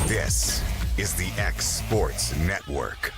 This is the X Sports Network.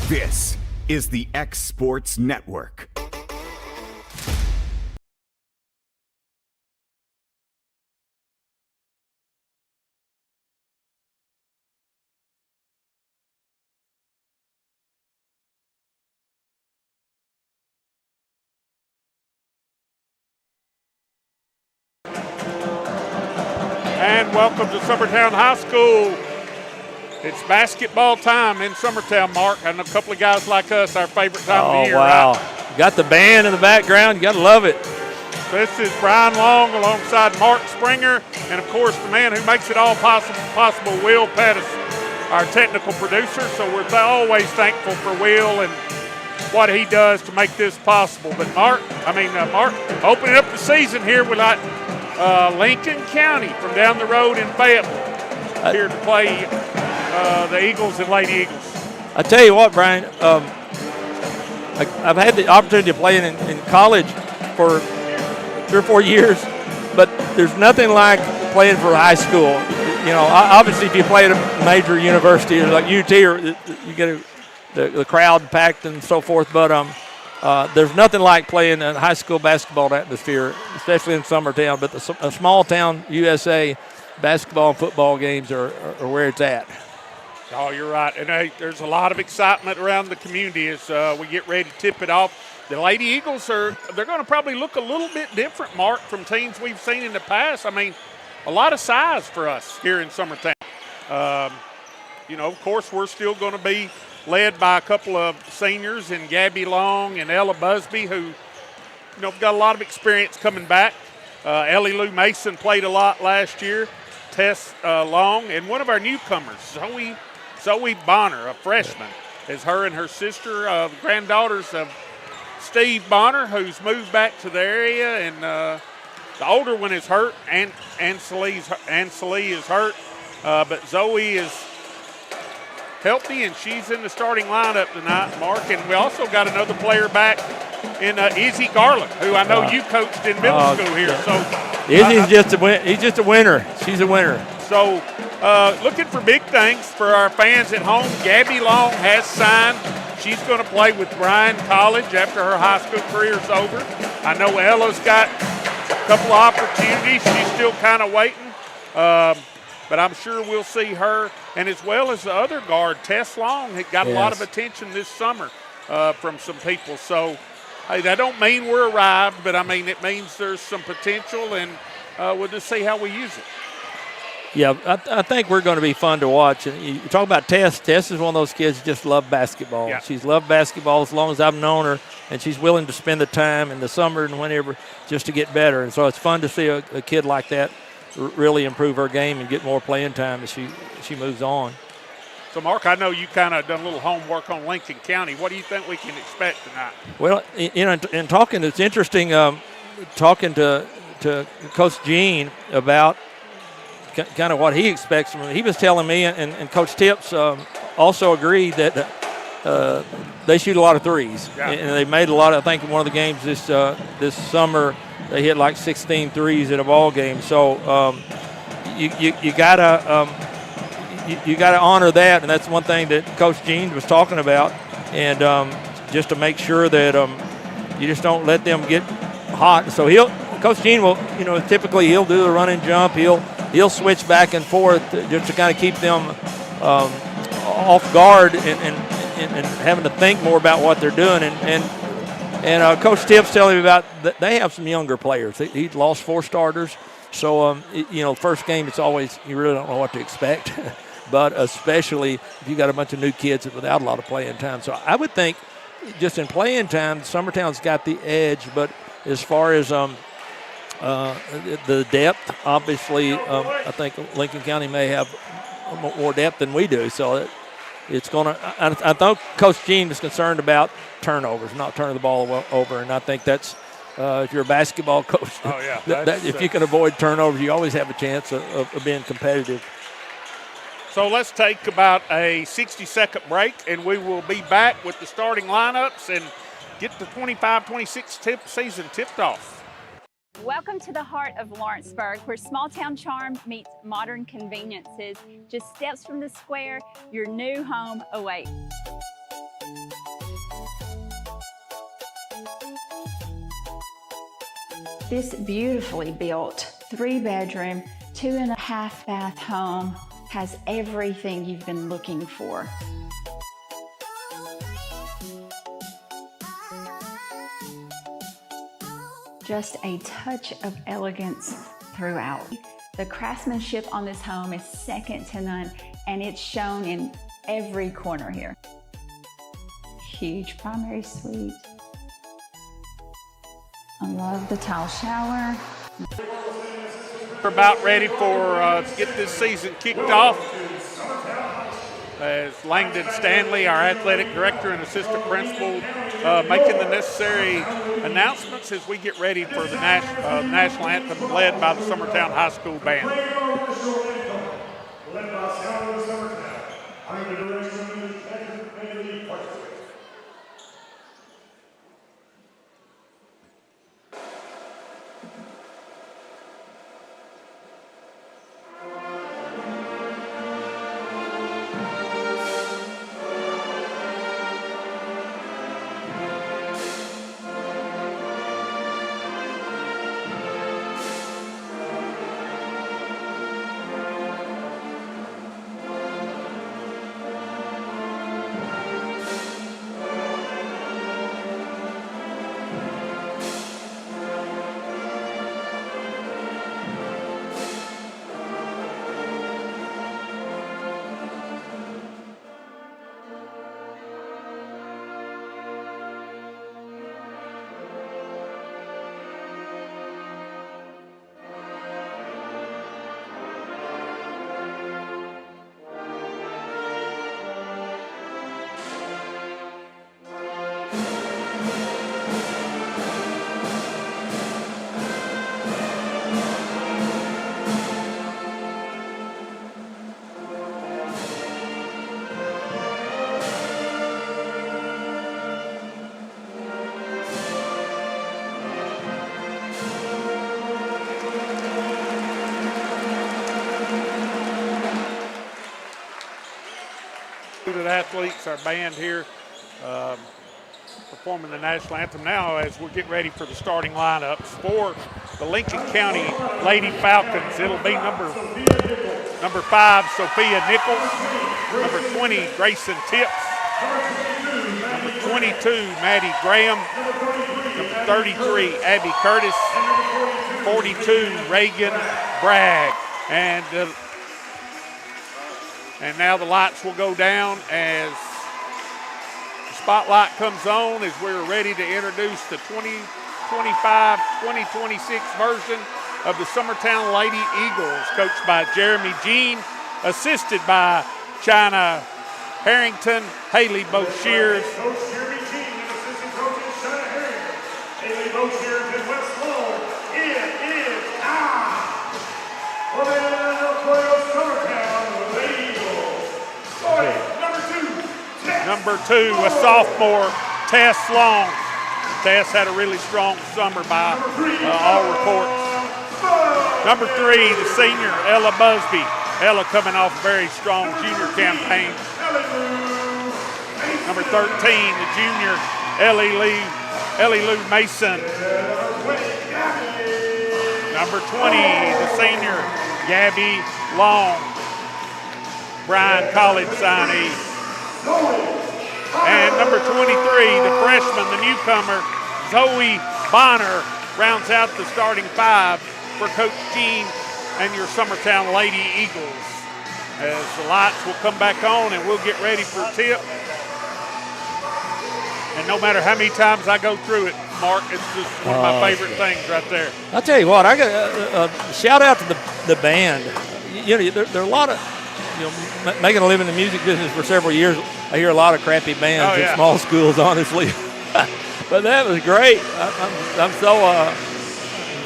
This is the X Sports Network. And welcome to Summertown High School. It's basketball time in Summertown, Mark. And a couple of guys like us, our favorite time of the year. Oh, wow. Right? You got the band in the background. You got to love it. This is Brian Long alongside Mark Springer. And, of course, the man who makes it all possible, Will Pettis, our technical producer. So we're always thankful for Will and what he does to make this possible. But, Mark, opening up the season here with Lincoln County from down the road in Fayetteville here to play the Eagles and Lady Eagles. I tell you what, Brian, I've had the opportunity to play in college for 3 or 4 years, but there's nothing like playing for high school. You know, obviously if you play at a major university like UT, or you get the crowd packed and so forth, but there's nothing like playing a high school basketball atmosphere, especially in Summertown. But a small town USA basketball and football games are where it's at. Oh, you're right. And hey, there's a lot of excitement around the community as we get ready to tip it off. The Lady Eagles they're going to probably look a little bit different, Mark, from teams we've seen in the past. I mean, a lot of size for us here in Summertown. Of course, we're still going to be led by a couple of seniors in Gabby Long and Ella Busby, who, got a lot of experience coming back. Ellie Lou Mason played a lot last year. Tess Long, and one of our newcomers, Zoe Bonner, a freshman, is her and her sister, granddaughters of Steve Bonner, who's moved back to the area, and the older one is hurt, and Celie is hurt, but Zoe is healthy, and she's in the starting lineup tonight, Mark. And we also got another player back in Izzy Garland, who I know you coached in middle school here. So Izzy's he's just a winner. She's a winner. So looking for big things for our fans at home. Gabby Long has signed. She's going to play with Bryan College after her high school career is over. I know Ella's got a couple of opportunities. She's still kind of waiting. But I'm sure we'll see her, and as well as the other guard, Tess Long, had got a lot of attention this summer from some people. So, hey, that don't mean we're arrived, but, I mean, it means there's some potential, and we'll just see how we use it. Yeah, I think we're going to be fun to watch. And you talk about Tess. Tess is one of those kids who just love basketball. Yeah. She's loved basketball as long as I've known her, and she's willing to spend the time in the summer and whenever just to get better. And so it's fun to see a kid like that really improve her game and get more playing time as she moves on. So, Mark, I know you kind of done a little homework on Lincoln County. What do you think we can expect tonight? Well, in talking, it's interesting talking to Coach Gene about kind of what he expects from him. He was telling me, and Coach Tips also agreed that they shoot a lot of threes. Yeah. And they made a lot of, I think in one of the games this summer, they hit like 16 threes in a ball game. So you gotta honor that, and that's one thing that Coach Gene was talking about, and just to make sure that you just don't let them get hot. So Coach Gene will, typically he'll do the run and jump. He'll switch back and forth just to kind of keep them off guard and having to think more about what they're doing. And Coach Tips telling me about they have some younger players. He lost 4 starters, so first game it's always you really don't know what to expect. But especially if you got a bunch of new kids without a lot of playing time. So I would think just in playing time, Summertown's got the edge. But as far as the depth, obviously, I think Lincoln County may have more depth than we do. So it's going to – I thought Coach Gene was concerned about turnovers, not turning the ball over. And I think that's if you're a basketball coach, if you can avoid turnovers, you always have a chance of being competitive. So let's take about a 60-second break, and we will be back with the starting lineups and get the 25-26 season tipped off. Welcome to the heart of Lawrenceburg, where small-town charm meets modern conveniences. Just steps from the square, your new home awaits. This beautifully built 3-bedroom, 2.5-bath home has everything you've been looking for. Just a touch of elegance throughout. The craftsmanship on this home is second to none, and it's shown in every corner here. Huge primary suite. I love the tile shower. We're about ready for to get this season kicked off. As Langdon Stanley, our athletic director and assistant principal, making the necessary announcements as we get ready for the national anthem led by the Summertown High School Band. Athletes, our band here, performing the national anthem now as we get ready for the starting lineups for the Lincoln County Lady Falcons. It'll be number 5, Sophia Nichols, number 20, Grayson Tips, number 22, Maddie Graham, number 33, Abby Curtis, 42, Reagan Bragg, and And now the lights will go down as the spotlight comes on as we're ready to introduce the 2025-2026 version of the Summertown Lady Eagles, coached by Jeremy Jean, assisted by China Harrington, Haley Boshears. Coach Jeremy Jean and assistant coaches China Harrington, Haley Boshears, and West Long. It is time for the Summertown Lady Eagles. Starting Number two, a sophomore, Tess Long. Tess had a really strong summer by all reports. Number three, the senior, Ella Busby. Ella coming off a very strong junior campaign. Number 13, the junior, Ellie Lou Mason. Number 20, the senior, Gabby Long. Bryan College signee. And number 23, the freshman, the newcomer, Zoe Bonner, rounds out the starting five for Coach Jean and your Summertown Lady Eagles. As the lights will come back on and we'll get ready for tip. And no matter how many times I go through it, Mark, it's just one of my favorite things right there. I'll tell you what, I got a shout out to the band. You know, there are a lot of, making a living in the music business for several years, I hear a lot of crappy bands in small schools, honestly. But that was great. I'm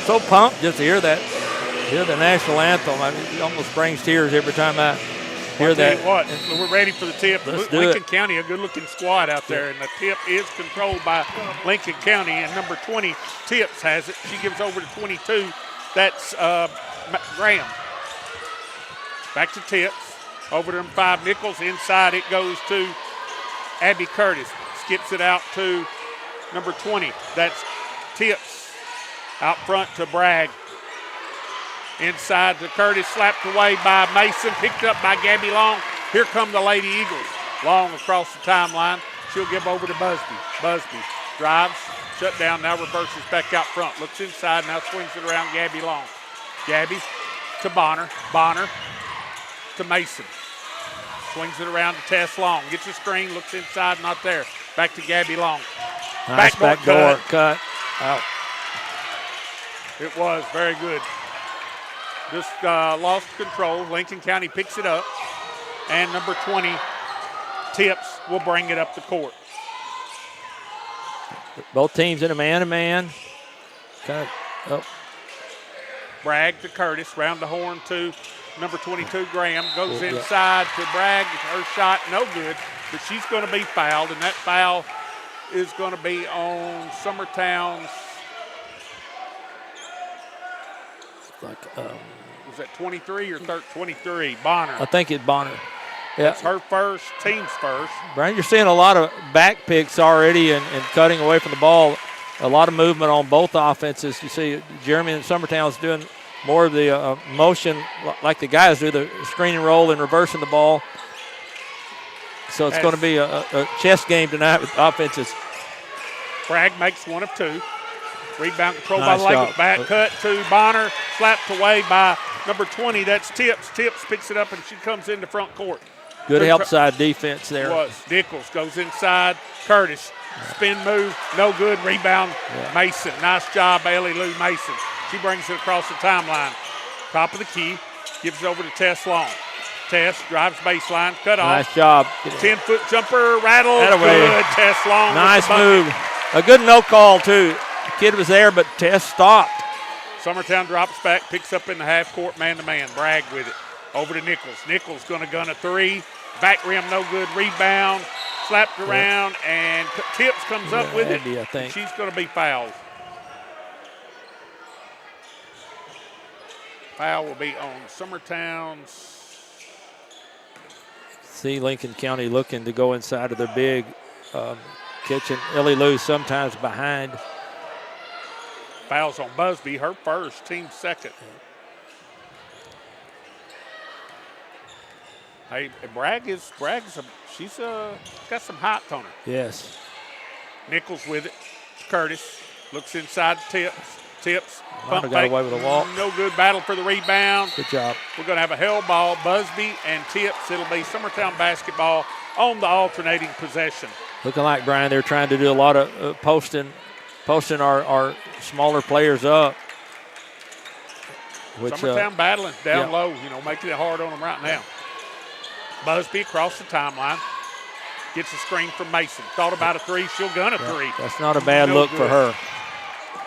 so pumped just to hear the national anthem. I mean, it almost brings tears every time I hear that. What, we're ready for the tip. Lincoln County, a good-looking squad out there, and the tip is controlled by Lincoln County, and number 20, Tips, has it. She gives over to 22. That's Graham. Back to Tips. Over to them 5 Nichols. Inside it goes to Abby Curtis. Skips it out to number 20. That's Tips. Out front to Bragg. Inside to Curtis, slapped away by Mason, picked up by Gabby Long. Here come the Lady Eagles. Long across the timeline. She'll give over to Busby. Busby drives, shut down, now reverses back out front. Looks inside, now swings it around Gabby Long. Gabby to Bonner. Bonner to Mason. Swings it around to Tess Long. Gets a screen, looks inside, not there. Back to Gabby Long. Nice backdoor cut. Out. It was very good. Just lost control. Lincoln County picks it up. And number 20, Tips, will bring it up the court. Both teams in a man-to-man. Bragg to Curtis. Round the horn to number 22, Graham. Goes inside to Bragg. Her shot, no good. But she's going to be fouled. And that foul is going to be on Summertown's. Was that 23 or 23? Bonner. I think it's Bonner. Yeah. It's her first, team's first. Brian, you're seeing a lot of back picks already and cutting away from the ball. A lot of movement on both offenses. You see Jeremy and Summertown's doing more of the motion like the guys do, the screen and roll and reversing the ball. So it's going to be a chess game tonight with offenses. Bragg makes one of two. Rebound controlled by Lake. Back cut to Bonner. Slapped away by number 20. That's Tips. Tips picks it up, and she comes into front court. Good help side defense there. Nichols goes inside. Curtis. Spin move. No good. Rebound. Mason. Nice job, Ellie Lou Mason. She brings it across the timeline. Top of the key. Gives it over to Tess Long. Tess drives baseline. Cut off. Nice job. 10-foot jumper. Rattle. Good. Tess Long. Nice move. A good no call, too. The kid was there, but Tess stopped. Summertown drops back, picks up in the half court, man-to-man. Bragg with it. Over to Nichols. Nichols going to gun a three. Back rim, no good. Rebound. Slapped around, and Tips comes up with it. I think. She's going to be fouled. Foul will be on Summertown's. See Lincoln County looking to go inside of their big kitchen. Ellie Lou sometimes behind. Fouls on Busby, her first, team second. Hey, Bragg's she's got some height on her. Yes. Nichols with it. Curtis looks inside Tips. Tips. Might have got away with a walk. No good. Battle for the rebound. Good job. We're going to have a hell ball. Busby and Tips. It'll be Summertown basketball on the alternating possession. Looking like, Brian, they're trying to do a lot of posting our smaller players up. Which, Summertown battling down low, making it hard on them right now. Busby across the timeline. Gets a screen from Mason. Thought about a three. She'll gun a three. That's not a bad look for her.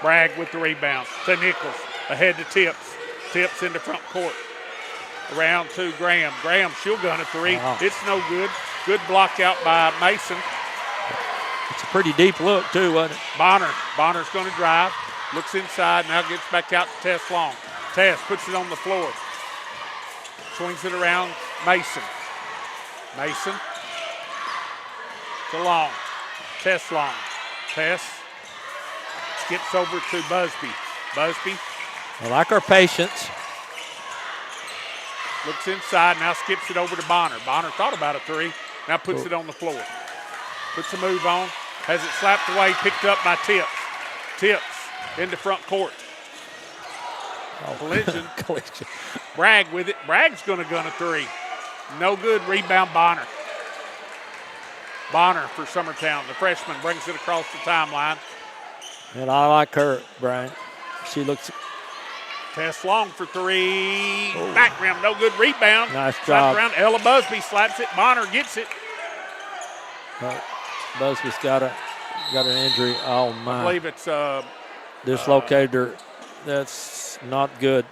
Bragg with the rebound to Nichols. Ahead to Tips. Tips into front court. Around to Graham. Graham, she'll gun a three. Wow. It's no good. Good block out by Mason. It's a pretty deep look, too, wasn't it? Bonner's going to drive. Looks inside. Now gets back out to Tess Long. Tess puts it on the floor. Swings it around Mason. Mason to Long. Tess Long. Tess skips over to Busby. Busby I like our patience. looks inside, now skips it over to Bonner. Bonner thought about a three, now puts it on the floor. Puts a move on, has it slapped away, picked up by Tips. Tips into front court. Collision. Bragg with it. Bragg's going to gun a three. No good. Rebound Bonner. Bonner for Summertown. The freshman brings it across the timeline. And I like her, Brian. She looks. Tess Long for three. Back rim. No good. Rebound. Nice Slapped job. around. Ella Busby slaps it. Bonner gets it. Busby's got an injury. Oh, I my. believe it's Dislocated her. That's not good.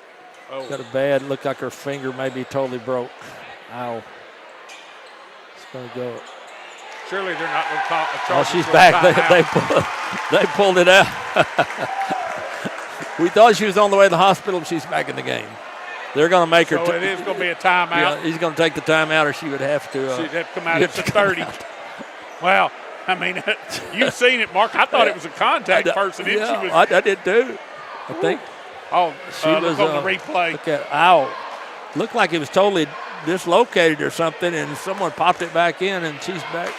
oh, Got a bad, look like her finger may be totally broke. Ow. It's going to go. surely they're not going to call a Oh, charge. she's back. They pulled it out. We thought she was on the way to the hospital, but she's back in the game. They're going to make her. So it is going to be a timeout. Yeah, he's going to take the timeout, or she would have to. She'd have to come out at the 30. Well, I mean, you've seen it, Mark. I thought it was a contact person. Yeah, I did too. I think. Oh, She look was on the replay. Look at, ow. Looked like it was totally dislocated or something, and someone popped it back in, and she's back.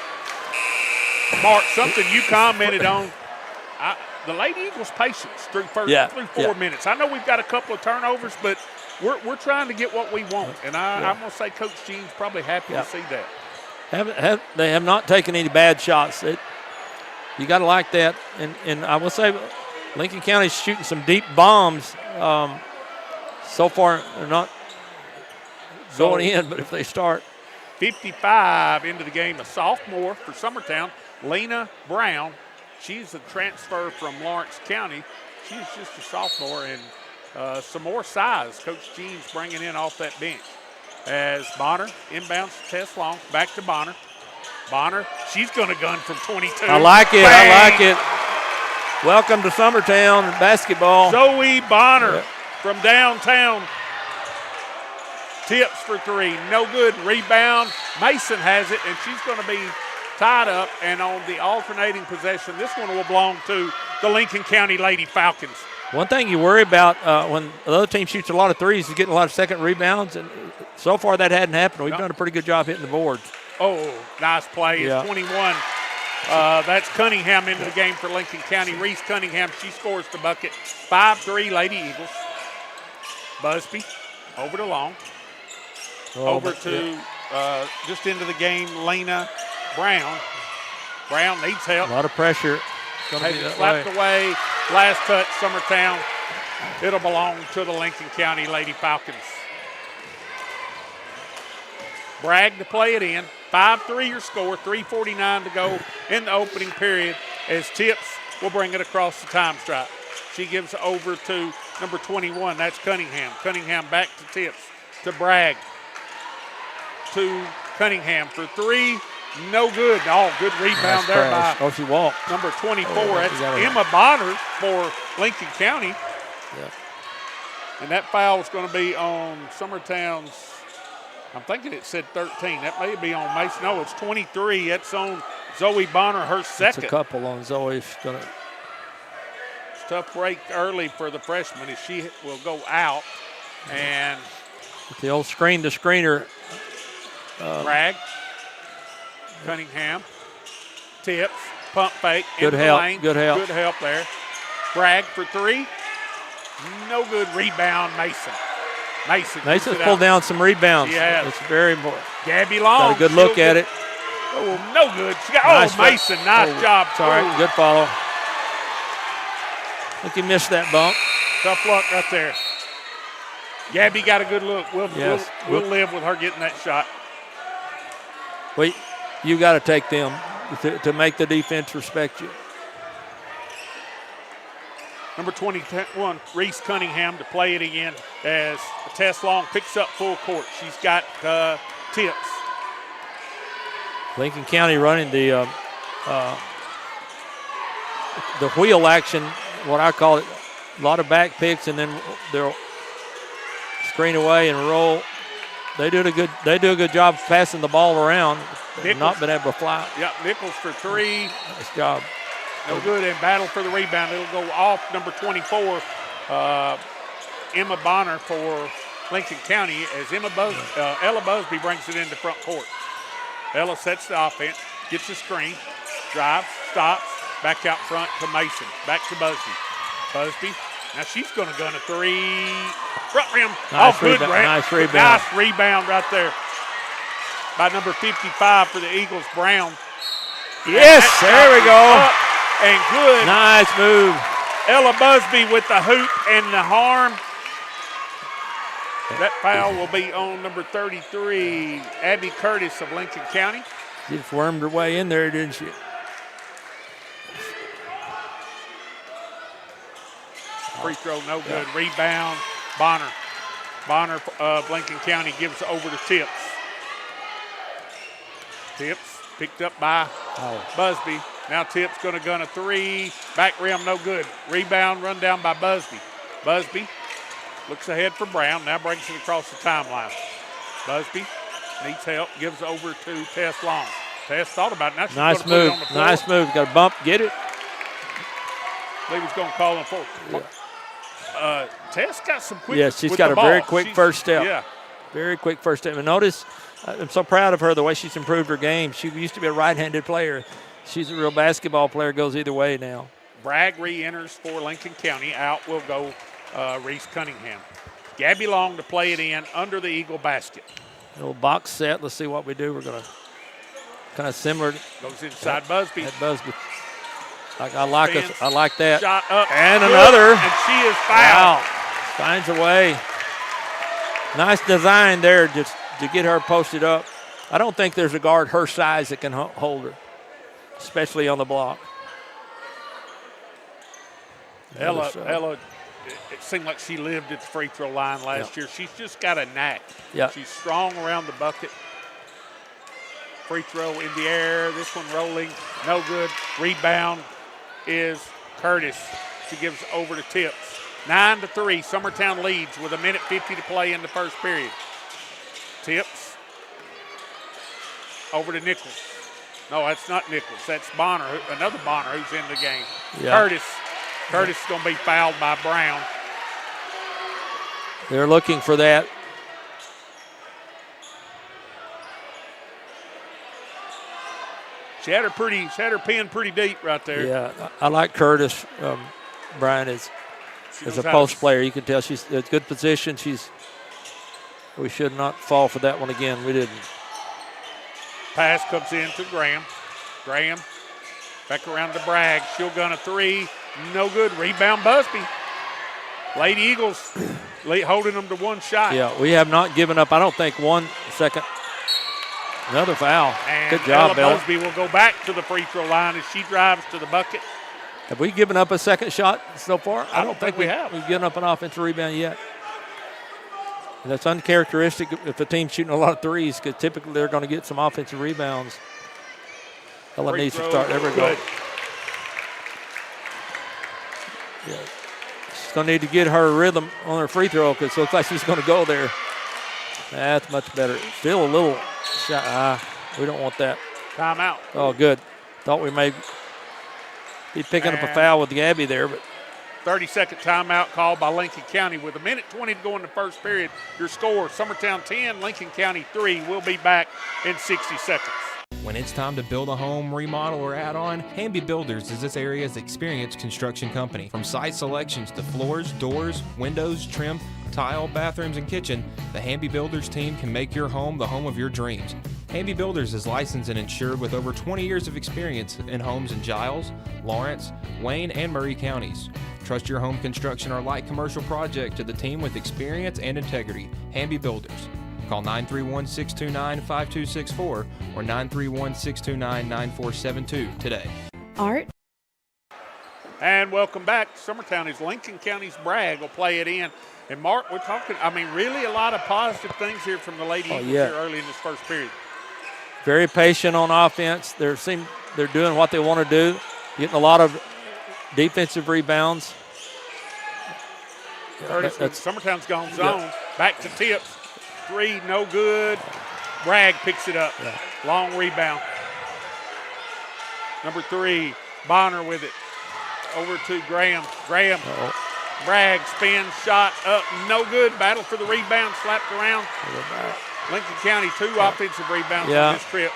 Mark, something you commented on. The Lady Eagles' patience through 4 minutes. I know we've got a couple of turnovers, but we're trying to get what we want. And I'm going to say Coach Jean's probably happy to see that. They have not taken any bad shots. You got to like that. And I will say Lincoln County's shooting some deep bombs. So far, they're not going in, but if they start. 55 into the game, a sophomore for Summertown, Lena Brown. She's a transfer from Lawrence County. She's just a sophomore and some more size. Coach Jean's bringing in off that bench. As Bonner inbounds to Tess Long, back to Bonner. Bonner, she's going to gun from 22. I like it. Bang! I like it. Welcome to Summertown basketball. Zoe Bonner from downtown. Tips for three. No good. Rebound. Mason has it, and she's going to be tied up. And on the alternating possession, this one will belong to the Lincoln County Lady Falcons. One thing you worry about when the other team shoots a lot of threes is getting a lot of second rebounds, and so far that hadn't happened. We've done a pretty good job hitting the boards. Oh, nice play. Yeah. It's 21. That's Cunningham into the game for Lincoln County. Reese Cunningham, she scores the bucket. 5-3 Lady Eagles. Busby over to Long. Over to just into the game, Lena Brown. Brown needs help. A lot of pressure. Has it slapped away. Last touch, Summertown. It'll belong to the Lincoln County Lady Falcons. Bragg to play it in. 5-3 your score. 3:49 to go in the opening period as Tips will bring it across the time stripe. She gives over to number 21. That's Cunningham. Cunningham back to Tips. To Bragg. To Cunningham for three. No good. Oh, good rebound there by she walked. number 24. That's Emma Bonner for Lincoln County. Yeah. And that foul is going to be on Summertown's, I'm thinking it said 13. That may be on Mason. No, it's 23. That's on Zoe Bonner, her second. It's a couple on Zoe. She's gonna. It's a tough break early for the freshman as she will go out. And The old screen to screener. Bragg, Cunningham, Tips, pump fake. Good into the help, lane. good help. Good help there. Bragg for three. No good. Rebound, Mason. Mason's pulled down some rebounds. Yeah. It's very important. Gabby Long. Got a good look at it. Oh, no good. She got, Nice Mason, nice job. Sorry, Oh, good follow. I think he missed that bump. tough luck right there. Gabby got a good look. We'll live with her getting that shot. Wait, you got to take them to make the defense respect you. Number 21, Reese Cunningham, to play it again as Tess Long picks up full court. She's got tips. Lincoln County running the wheel action, what I call it, a lot of back picks, and then they'll screen away and roll. They do a good job passing the ball around. They've not been able to fly. Yep, Nichols for three. Nice job. No good, and battle for the rebound. It'll go off number 24, Emma Bonner for Lincoln County, as Ella Busby brings it into front court. Ella sets the offense, gets the screen, drives, stops, back out front to Mason, back to Busby. Busby, now she's going to gun a three. Front rim. Nice good rebound. Nice rebound. Nice rebound right there by number 55 for the Eagles, Brown. Yes, there we go. Up and good. Nice move. Ella Busby with the hoop and the harm. That foul will be on number 33, Abby Curtis of Lincoln County. She just wormed her way in there, didn't she? Free throw, no good. Rebound, Bonner. Bonner of Lincoln County gives over to Tips. Tips picked up by Busby. Now Tips going to gun a three. Back rim, no good. Rebound, run down by Busby. Busby looks ahead for Brown. Now brings it across the timeline. Busby needs help. Gives over to Tess Long. Tess thought about it. Now she's nice going to put move. it on the floor. Nice move. Got a bump. Get it. I believe he's going to call him for. Yeah. Tess got some quick. Yeah, she's with got the a ball. very quick first step. Yeah. Very quick first step. And notice, I'm so proud of her, the way she's improved her game. She used to be a right-handed player. She's a real basketball player, goes either way now. Bragg re-enters for Lincoln County. Out will go Reese Cunningham. Gabby Long to play it in under the Eagle basket. Little box set. Let's see what we do. We're going to kind of similar. Goes inside Busby. At Busby. I like that. Shot up. And good, another. And she is fouled. Wow. Finds a way. Nice design there just to get her posted up. I don't think there's a guard her size that can hold her, especially on the block. Ella, it seemed like she lived at the free throw line last year. She's just got a knack. Yeah. She's strong around the bucket. Free throw in the air. This one rolling. No good. Rebound is Curtis. She gives over to Tips. 9-3. Summertown leads with 1:50 to play in the first period. Tips. Over to Nichols. No, that's not Nichols. That's Bonner, another Bonner who's in the game. Yeah. Curtis is going to be fouled by Brown. They're looking for that. She had her pin pretty deep right there. Yeah, I like Curtis, Brian, as a post player. You can tell she's in a good position. We should not fall for that one again. We didn't. Pass comes in to Graham. Graham back around to Bragg. She'll gun a three. No good. Rebound Busby. Lady Eagles holding them to one shot. Yeah, we have not given up, I don't think, 1 second. Another foul. And good job, Ella Bella. Busby will go back to the free throw line as she drives to the bucket. Have we given up a second shot so far? I don't think we have. We've given up an offensive rebound yet. And that's uncharacteristic if the team's shooting a lot of threes, because typically they're going to get some offensive rebounds. Ella needs to start. There we go. Yeah. She's going to need to get her rhythm on her free throw, because it looks like she's going to go there. That's much better. Still a little shot. We don't want that. Timeout. Oh, good. Thought we may be picking up a foul with Gabby there, but 30-second timeout called by Lincoln County with 1:20 to go in the first period. Your score, Summertown 10, Lincoln County 3. We'll be back in 60 seconds. When it's time to build a home, remodel, or add on, Hamby Builders is this area's experienced construction company. From site selections to floors, doors, windows, trim, tile, bathrooms, and kitchen, the Hamby Builders team can make your home the home of your dreams. Hamby Builders is licensed and insured with over 20 years of experience in homes in Giles, Lawrence, Wayne, and Murray counties. Trust your home construction or light commercial project to the team with experience and integrity. Hamby Builders. Call 931-629-5264 or 931-629-9472 today. Art. And welcome back. Summertown is Lincoln County's Bragg will play it in. And Mark, we're talking, really a lot of positive things here from the Lady Eagles here early in this first period. Very patient on offense. They're doing what they want to do, getting a lot of defensive rebounds. Summertown's gone zone. Back to Tips. 3, no good. Bragg picks it up. Yeah. Long rebound. Number 3, Bonner with it. Over to Graham. Bragg spins, shot up, no good. Battle for the rebound, slapped around. Lincoln County 2 offensive rebounds on this trip.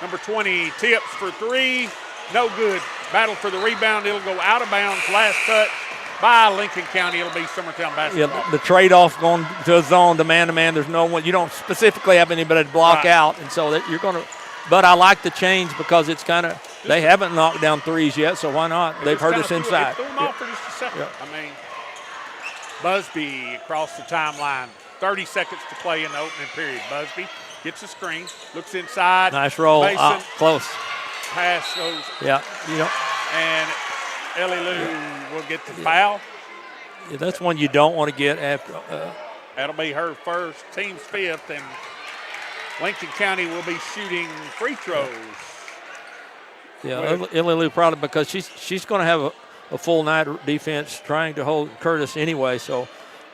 Number 20, Tips for 3, no good. Battle for the rebound, it'll go out of bounds. Last touch by Lincoln County, it'll be Summertown basketball. Yeah, the trade-off going to a zone, to man-to-man, there's no one. You don't specifically have anybody to block out, and so that you're going to – but I like the change because it's kind of – they haven't knocked down threes yet, so why not? They've heard us inside. Threw them off for just a second. Busby across the timeline. 30 seconds to play in the opening period. Busby gets a screen, looks inside. Nice roll. Close. Pass goes. Yeah. And Ellie Lou will get the foul. Yeah, that's one you don't want to get after. That'll be her first, team's 5th, and Lincoln County will be shooting free throws. Yeah, Ellie Lou probably because she's going to have a full night defense trying to hold Curtis anyway, so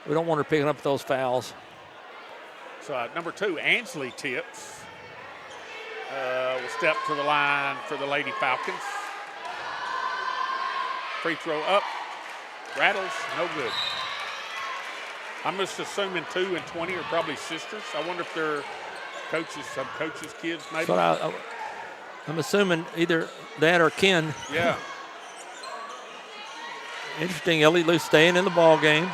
we don't want her picking up those fouls. So number 2, Ansley Tips, will step to the line for the Lady Falcons. Free throw up, rattles, no good. I'm just assuming 2 and 20 are probably sisters. I wonder if they're some coaches' kids maybe. But I'm assuming either that or kin. Yeah. Interesting, Ellie Lou staying in the ball game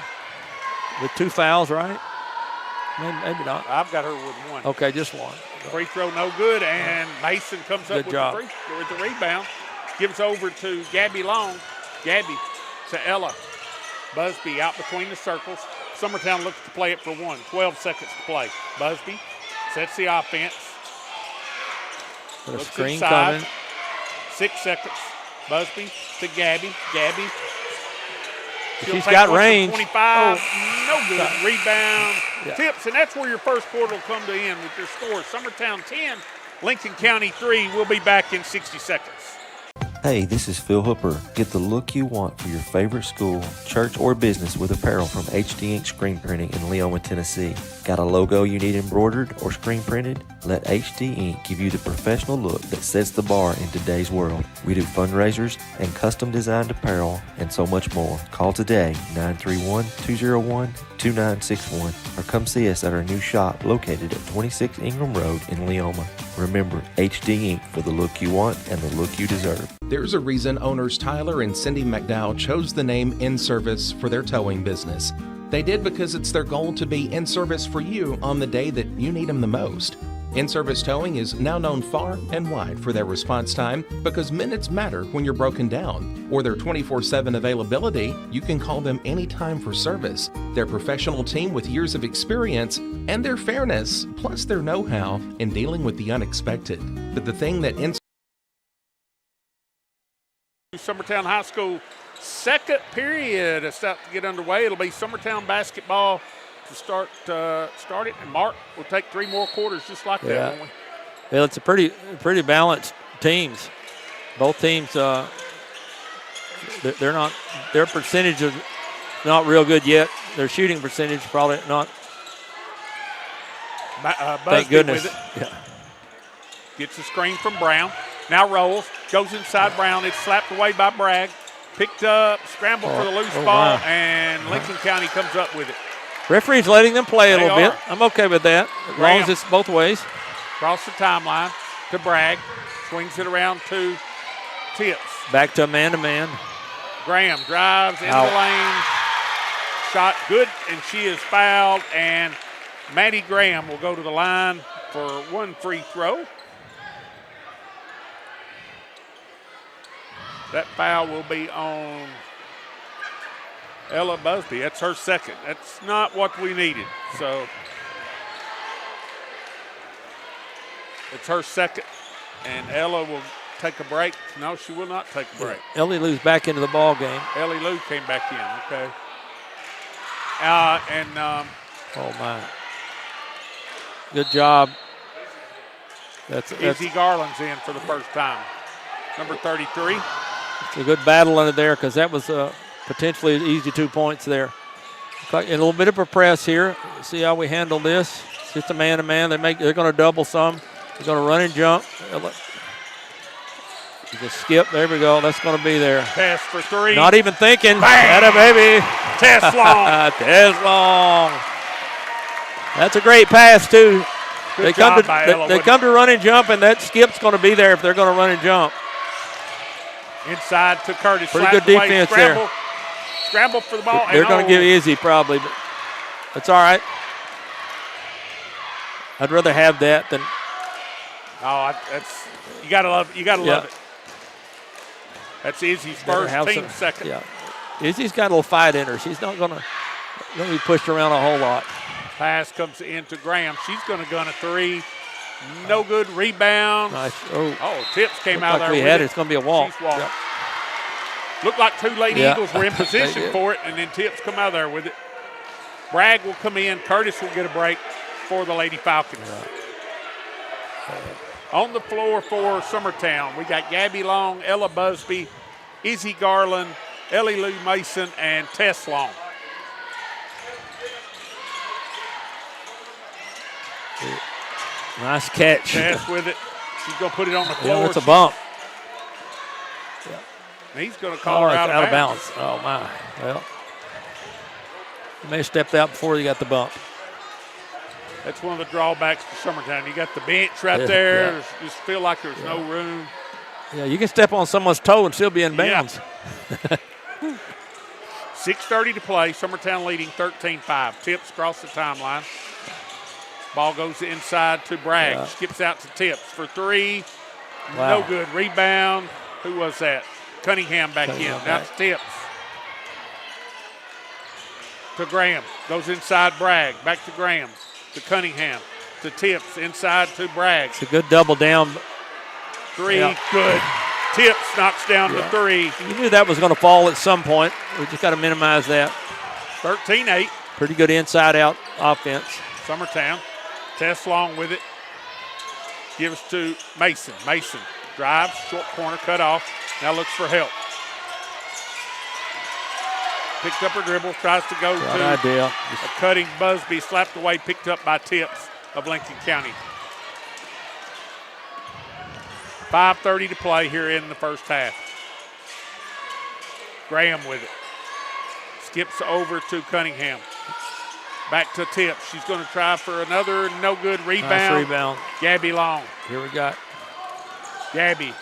with 2 fouls, right? Maybe not. I've got her with 1. Okay, just 1. Free throw no good, and Mason comes up with the rebound. Gives over to Gabby Long. Gabby to Ella. Busby out between the circles. Summertown looks to play it for 1. 12 seconds to play. Busby sets the offense. Looks screen inside. Coming. 6 seconds. Busby to Gabby. Gabby. She's got range. 25. No good. Rebound. Tips, and that's where your first quarter will come to end with your score. Summertown 10, Lincoln County 3. We'll be back in 60 seconds. Hey, this is Phil Hooper. Get the look you want for your favorite school, church, or business with apparel from HD Ink Screen Printing in Leoma, Tennessee. Got a logo you need embroidered or screen printed? Let HD Ink give you the professional look that sets the bar in today's world. We do fundraisers and custom designed apparel and so much more. Call today, 931-201-2961, or come see us at our new shop located at 26 Ingram Road in Leoma. Remember, HD Ink for the look you want and the look you deserve. There's a reason owners Tyler and Cindy McDowell chose the name In Service for their towing business. They did because it's their goal to be in service for you on the day that you need them the most. In-Service Towing is now known far and wide for their response time because minutes matter when you're broken down. Or their 24/7 availability, you can call them anytime for service. Their professional team with years of experience and their fairness, plus their know-how in dealing with the unexpected. But the thing that Summertown High School second period is about to get underway. It'll be Summertown basketball to start it, and Mark will take 3 more quarters just like that, won't we? Well, it's a pretty balanced teams. Both teams, their percentage is not real good yet. Their shooting percentage probably not. Thank goodness. With it. Yeah. Gets a screen from Brown. Now rolls, goes inside Brown. It's slapped away by Bragg. Picked up, scrambled for the loose ball, and Lincoln County comes up with it. Referee's letting them play a little bit. I'm okay with that, as long as it's both ways. Across the timeline. to Bragg. Swings it around to Tips. Back to a man-to-man. Graham drives into the lane. Shot good, and she is fouled. And Maddie Graham will go to the line for one free throw. That foul will be on Ella Busby. That's her second. That's not what we needed. So it's her second, and Ella will take a break. No, she will not take a break. Ellie Lou's back into the ball game. Ellie Lou came back in. Okay. Oh my! Good job. That's Izzy Garland's in for the first time. Number 33. It's a good battle under there because that was potentially an easy 2 points there. A little bit of a press here. See how we handle this. It's just a man-to-man. They're going to double some. They're going to run and jump. Just skip. There we go. That's going to be there. Pass for three. Not even thinking. Bang! Atta baby. Tess Long. Tess Long. That's a great pass too. Good job by Ella. They come to run and jump, and that skip's going to be there if they're going to run and jump. Inside to Curtis. Pretty good defense there. Scramble for the ball. They're going to give Izzy probably, but that's all right. I'd rather have that than. That's you got to love. You got to love it. That's Izzy's first, team second. Yeah, Izzy's got a little fight in her. She's not going to be pushed around a whole lot. Pass comes into Graham. She's going to gun a three. No good. Rebound. Nice. Tips came out like there. We had it. It's going to be a walk. She's walked. Yep. Looked like two Lady Eagles were in position for it, and then Tips come out of there with it. Bragg will come in. Curtis will get a break for the Lady Falcons. On the floor for Summertown, we got Gabby Long, Ella Busby, Izzy Garland, Ellie Lou Mason, and Tess Long. Nice catch. Tess with it. She's going to put it on the floor. Yeah, that's a bump. He's going to call her out of bounds. Oh, my. Well, you may have stepped out before you got the bump. That's one of the drawbacks for Summertown. You got the bench right there. Yeah. Just feel like there's no room. Yeah, you can step on someone's toe and still be in bounds. 6:30 to play. Summertown leading 13-5. Tips across the timeline. Ball goes inside to Bragg. Yeah. Skips out to Tips for three. Wow. No good. Rebound. Who was that? Cunningham back in. That's Tips. To Graham. Goes inside Bragg. Back to Graham. To Cunningham. To Tips. Inside to Bragg. It's a good double down. Three. Good. Tips knocks down to three. You knew that was going to fall at some point. We just got to minimize that. 13-8. Pretty good inside-out offense. Summertown. Tess Long with it. Gives to Mason. Mason drives. Short corner cut off. Now looks for help. Picked up her dribble. Tries to go Good to idea. a cutting Busby. Slapped away. Picked up by Tips of Lincoln County. 5:30 to play here in the first half. Graham with it. Skips over to Cunningham. Back to Tips. She's going to try for another no good rebound. Nice rebound. Gabby Long. Here we got. Gabby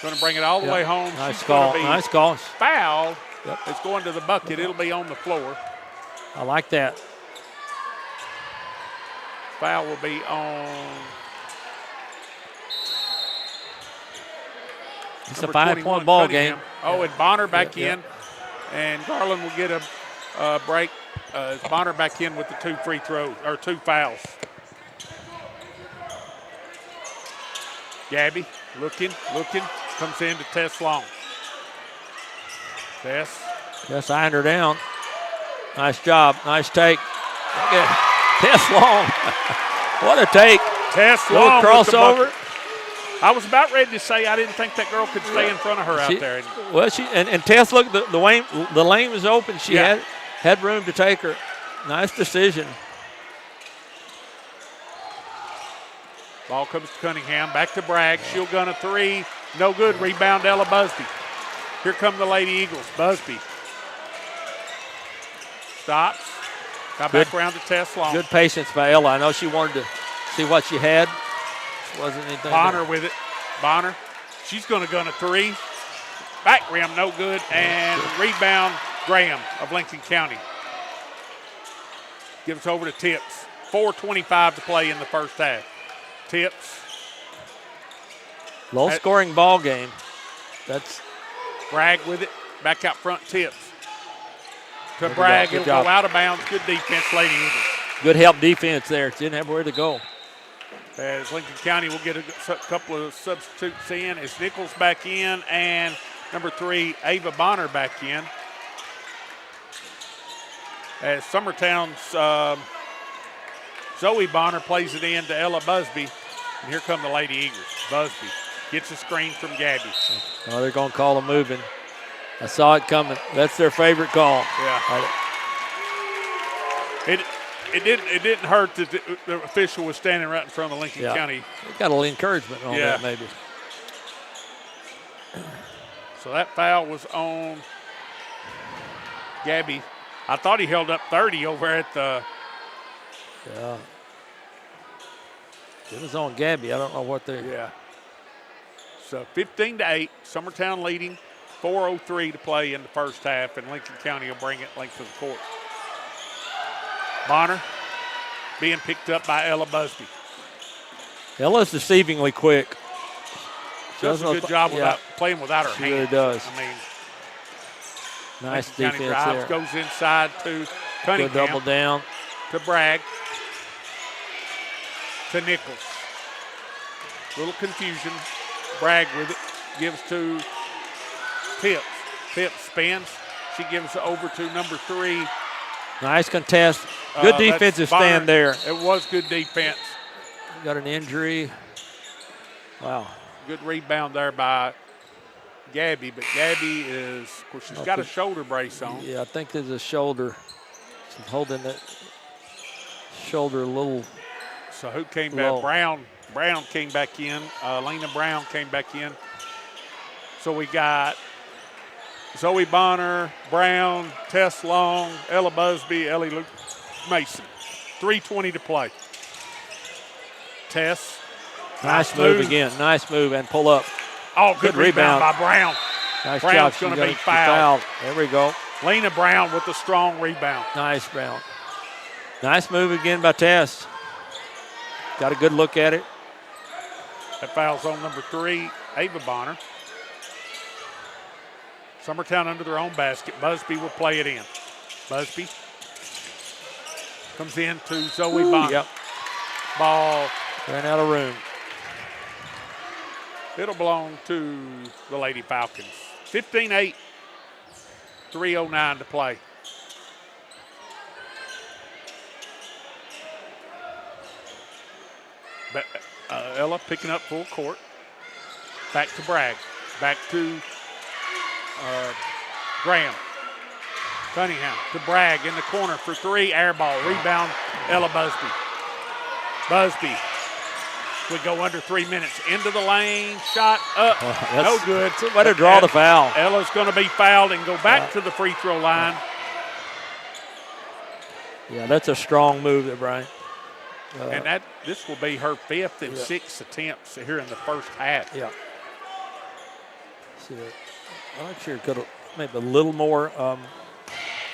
going to bring it all the way home. Nice She's call. Be nice call. Foul. Yep. It's going to the bucket. It'll be on the floor. I like that. Foul will be on. It's a 5-point ball game. Oh, and Bonner back in. And Garland will get a break. Bonner back in with the two free throws, or two fouls. Gabby looking, comes in to Tess Long. Tess. Just eyeing her down. Nice job, nice take. Tess Long. What a take. Tess Long crossover. I was about ready to say I didn't think that girl could stay in front of her out there. Well, and Tess, look, the lane was open. She had room to take her. Nice decision. Ball comes to Cunningham. Back to Bragg. She'll gun a three. No good. Rebound Ella Busby. Here come the Lady Eagles. Busby. Stops. Got back around to Tess Long. Good patience by Ella. I know she wanted to see what she had. Wasn't anything. Bonner with it. Bonner. She's going to gun a three. Back rim, no good. And rebound, Graham of Lincoln County. Gives over to Tips. 4:25 to play in the first half. Tips. Low scoring ball game. That's Bragg with it. Back out front, Tips. To Good Bragg, job, good it'll go job. out of bounds. Good defense, Lady Eagles. good help defense there. Didn't have where to go. As Lincoln County will get a couple of substitutes in. As Nichols back in and number 3, Ava Bonner back in. As Summertown's Zoe Bonner plays it in to Ella Busby. And here come the Lady Eagles. Busby gets a screen from Gabby. Oh, they're going to call a moving. I saw it coming. That's their favorite call. Yeah. It didn't hurt that the official was standing right in front of Lincoln County. They got a little encouragement on that maybe. So that foul was on Gabby. I thought he held up 30 over at the. Yeah. It was on Gabby. I don't know what they're. Yeah. So 15-8, Summertown leading. 4:03 to play in the first half, and Lincoln County will bring it length of the court. Bonner being picked up by Ella Busby. Ella's deceivingly quick. Does a good job without playing without her She hands. really does. I mean, Nice Lincoln County defense drives, there. goes inside to Cunningham. Good double down. To Bragg. To Nichols. Little confusion. Bragg with it. Gives to Tips. Tips spins. She gives it over to number 3. Nice contest. Good defensive Bonner. stand there. It was good defense. Got an injury. Wow. Good rebound there by Gabby, but Gabby is, of course, she's got a shoulder brace on. Yeah, I think there's a shoulder. She's holding that shoulder a little. So who came low. back? Brown came back in. Lena Brown came back in. So we got Zoe Bonner, Brown, Tess Long, Ella Busby, Ellie Luke Mason. 3:20 to play. Tess. Nice move again. Nice move and pull up. Oh, good rebound by Brown. Nice Brown's job. going She to be got fouled. There we go. Lena Brown with a strong rebound. Nice, Brown. Nice move again by Tess. Got a good look at it. That foul's on number 3, Ava Bonner. Summertown under their own basket. Busby will play it in. Busby comes in to Zoe Bonner. Yep. Ball. Ran out of room. It'll belong to the Lady Falcons. 15-8. 3:09 to play. But, Ella picking up full court. Back to Bragg. Back to Graham. Cunningham to Bragg in the corner for 3. Air ball. Rebound, Ella Busby. Busby. We go under 3 minutes. Into the lane. Shot up. No good. Way to draw the foul. Ella's going to be fouled and go back to the free throw line. Yeah, that's a strong move there, Brian. And this will be her 5th and 6th attempts here in the first half. Yeah. See that? I'm sure it could have maybe a little more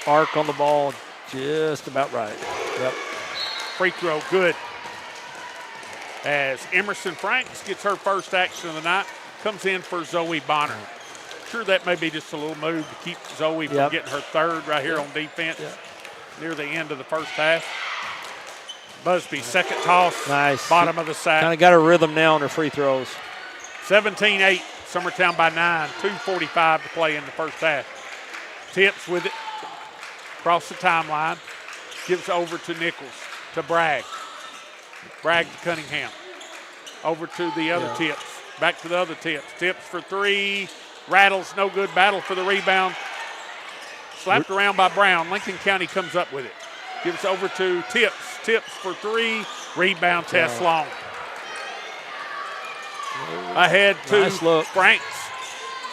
arc on the ball. Just about right. Yep. Free throw, good. As Emerson Franks gets her first action of the night, comes in for Zoe Bonner. Sure, that may be just a little move to keep Zoe from getting her 3rd right here on defense near the end of the first half. Busby, second toss, Nice. bottom of the sack. Kind of got her rhythm now on her free throws. 17-8, Summertown by 9, 2:45 to play in the first half. Tips with it, across the timeline, gives over to Nichols, to Bragg. Bragg to Cunningham. Over to the other Tips. Back to the other Tips. Tips for 3. Rattles, no good. Battle for the rebound. Slapped around by Brown. Lincoln County comes up with it. Gives over to Tips. Tips for 3. Rebound, Tess Long. Ahead to Nice look. Franks.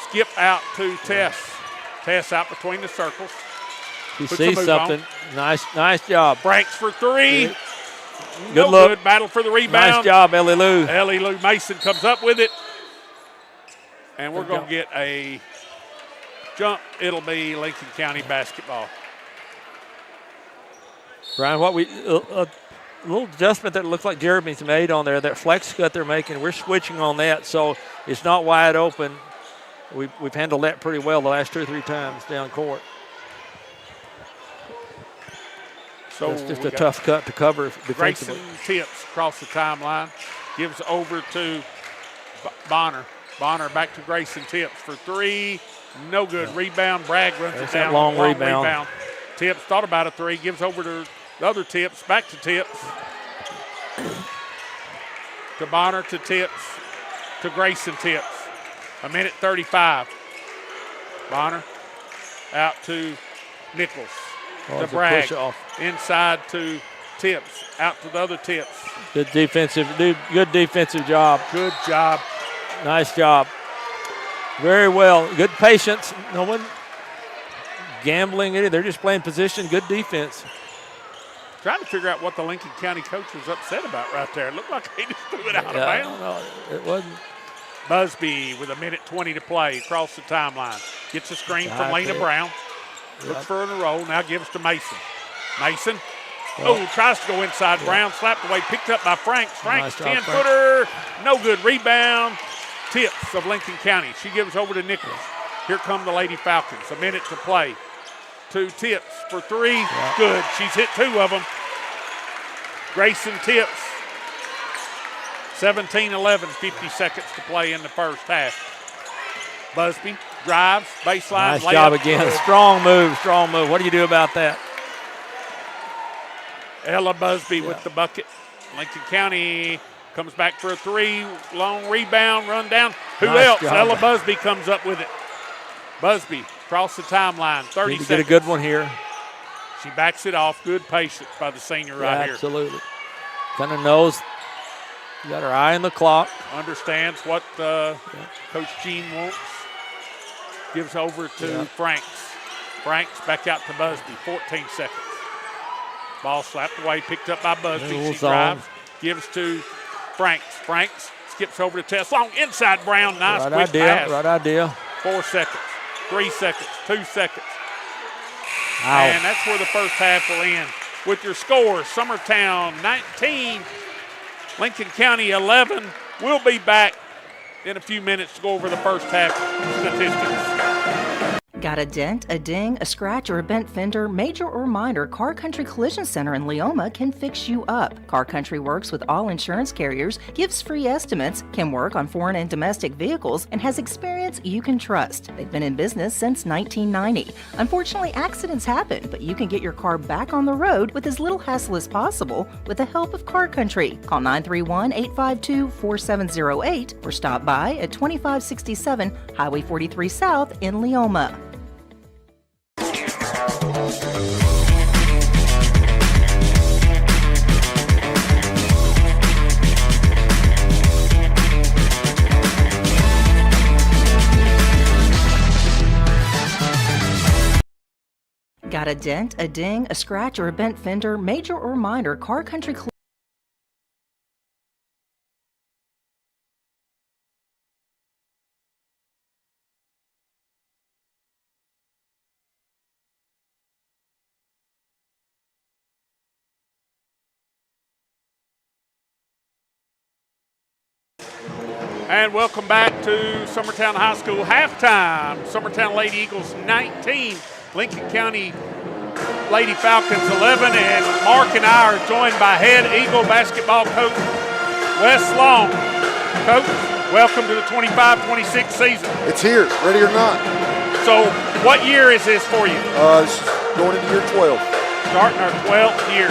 Skip out to Tess. Tess out between the circles. She Puts a sees move something. Nice job. Franks for 3. Good no look. good. Battle for the rebound. Nice job, Ellie Lou. Ellie Lou Mason comes up with it. And we're going to get a jump. It'll be Lincoln County basketball. Brian, a little adjustment that looks like Jeremy's made on there, that flex cut they're making, we're switching on that, so it's not wide open. We've handled that pretty well the last 2 or 3 times down court. So it's just a tough cut to cover defensively. Grayson tips across the timeline, gives over to Bonner. Bonner back to Grayson tips for 3. No good. Rebound. Bragg runs it down. Long rebound. Tips thought about a 3. Gives over to the other Tips. Back to Tips. To Bonner to Tips. To Grayson Tips. 1:35. Bonner out to Nichols. To Bragg. Inside to Tips. Out to the other Tips. Good defensive job. Good job. Nice job. Very well. Good patience. No one gambling it. They're just playing position. Good defense. Trying to figure out what the Lincoln County coach was upset about right there. It looked like he just threw it out of bounds. No, it wasn't. Busby with 1:20 to play across the timeline. Gets a screen from Lena Brown. Looks for a roll. Now gives to Mason. Mason. Tries to go inside. Brown slapped away. Picked up by Franks. Franks, 10-footer. No good. Rebound. Tips of Lincoln County. She gives over to Nichols. Here come the Lady Falcons. 1 minute to play. 2 Tips for 3. Yeah. Good. She's hit 2 of them. Grayson Tips. 17-11, 50 seconds to play in the first half. Busby drives, baseline. Nice job again. Strong move. What do you do about that? Ella Busby with the bucket. Lincoln County comes back for a 3. Long rebound, run down. Who else? Ella Busby comes up with it. Busby across the timeline. 30 seconds. Get a good one here. She backs it off. Good patience by the senior right here. Absolutely. Kind of knows. You got her eye on the clock. Understands what Coach Jean wants. Gives over to Franks. Franks back out to Busby. 14 seconds. Ball slapped away, picked up by Busby. She drives, gives to Franks. Franks skips over to Tess Long. Inside Brown. Nice quick pass. Right idea. 4 seconds. 3 seconds. 2 seconds. Ow. And that's where the first half will end. With your scores, Summertown 19, Lincoln County 11. We'll be back in a few minutes to go over the first half statistics. Got a dent, a ding, a scratch, or a bent fender? Major or minor, Car Country Collision Center in Leoma can fix you up. Car Country works with all insurance carriers, gives free estimates, can work on foreign and domestic vehicles, and has experience you can trust. They've been in business since 1990. Unfortunately, accidents happen, but you can get your car back on the road with as little hassle as possible with the help of Car Country. Call 931-852-4708 or stop by at 2567 Highway 43 South in Leoma. Got a dent, a ding, a scratch, or a bent fender? Major or minor, Car Country And welcome back to Summertown High School halftime. Summertown Lady Eagles 19, Lincoln County Lady Falcons 11, and Mark and I are joined by head Eagle basketball coach Wes Long. Coach, welcome to the 25-26 season. It's here, ready or not. So what year is this for you? It's going into year 12. Starting our 12th year.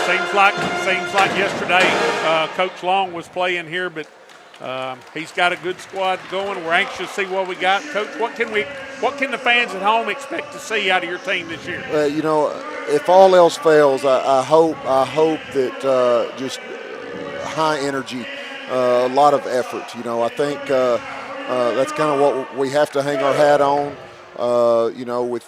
Seems like yesterday Coach Long was playing here, but he's got a good squad going. We're anxious to see what we got. Coach, what can the fans at home expect to see out of your team this year? If all else fails, I hope that just high energy, a lot of effort. I think that's kind of what we have to hang our hat on. With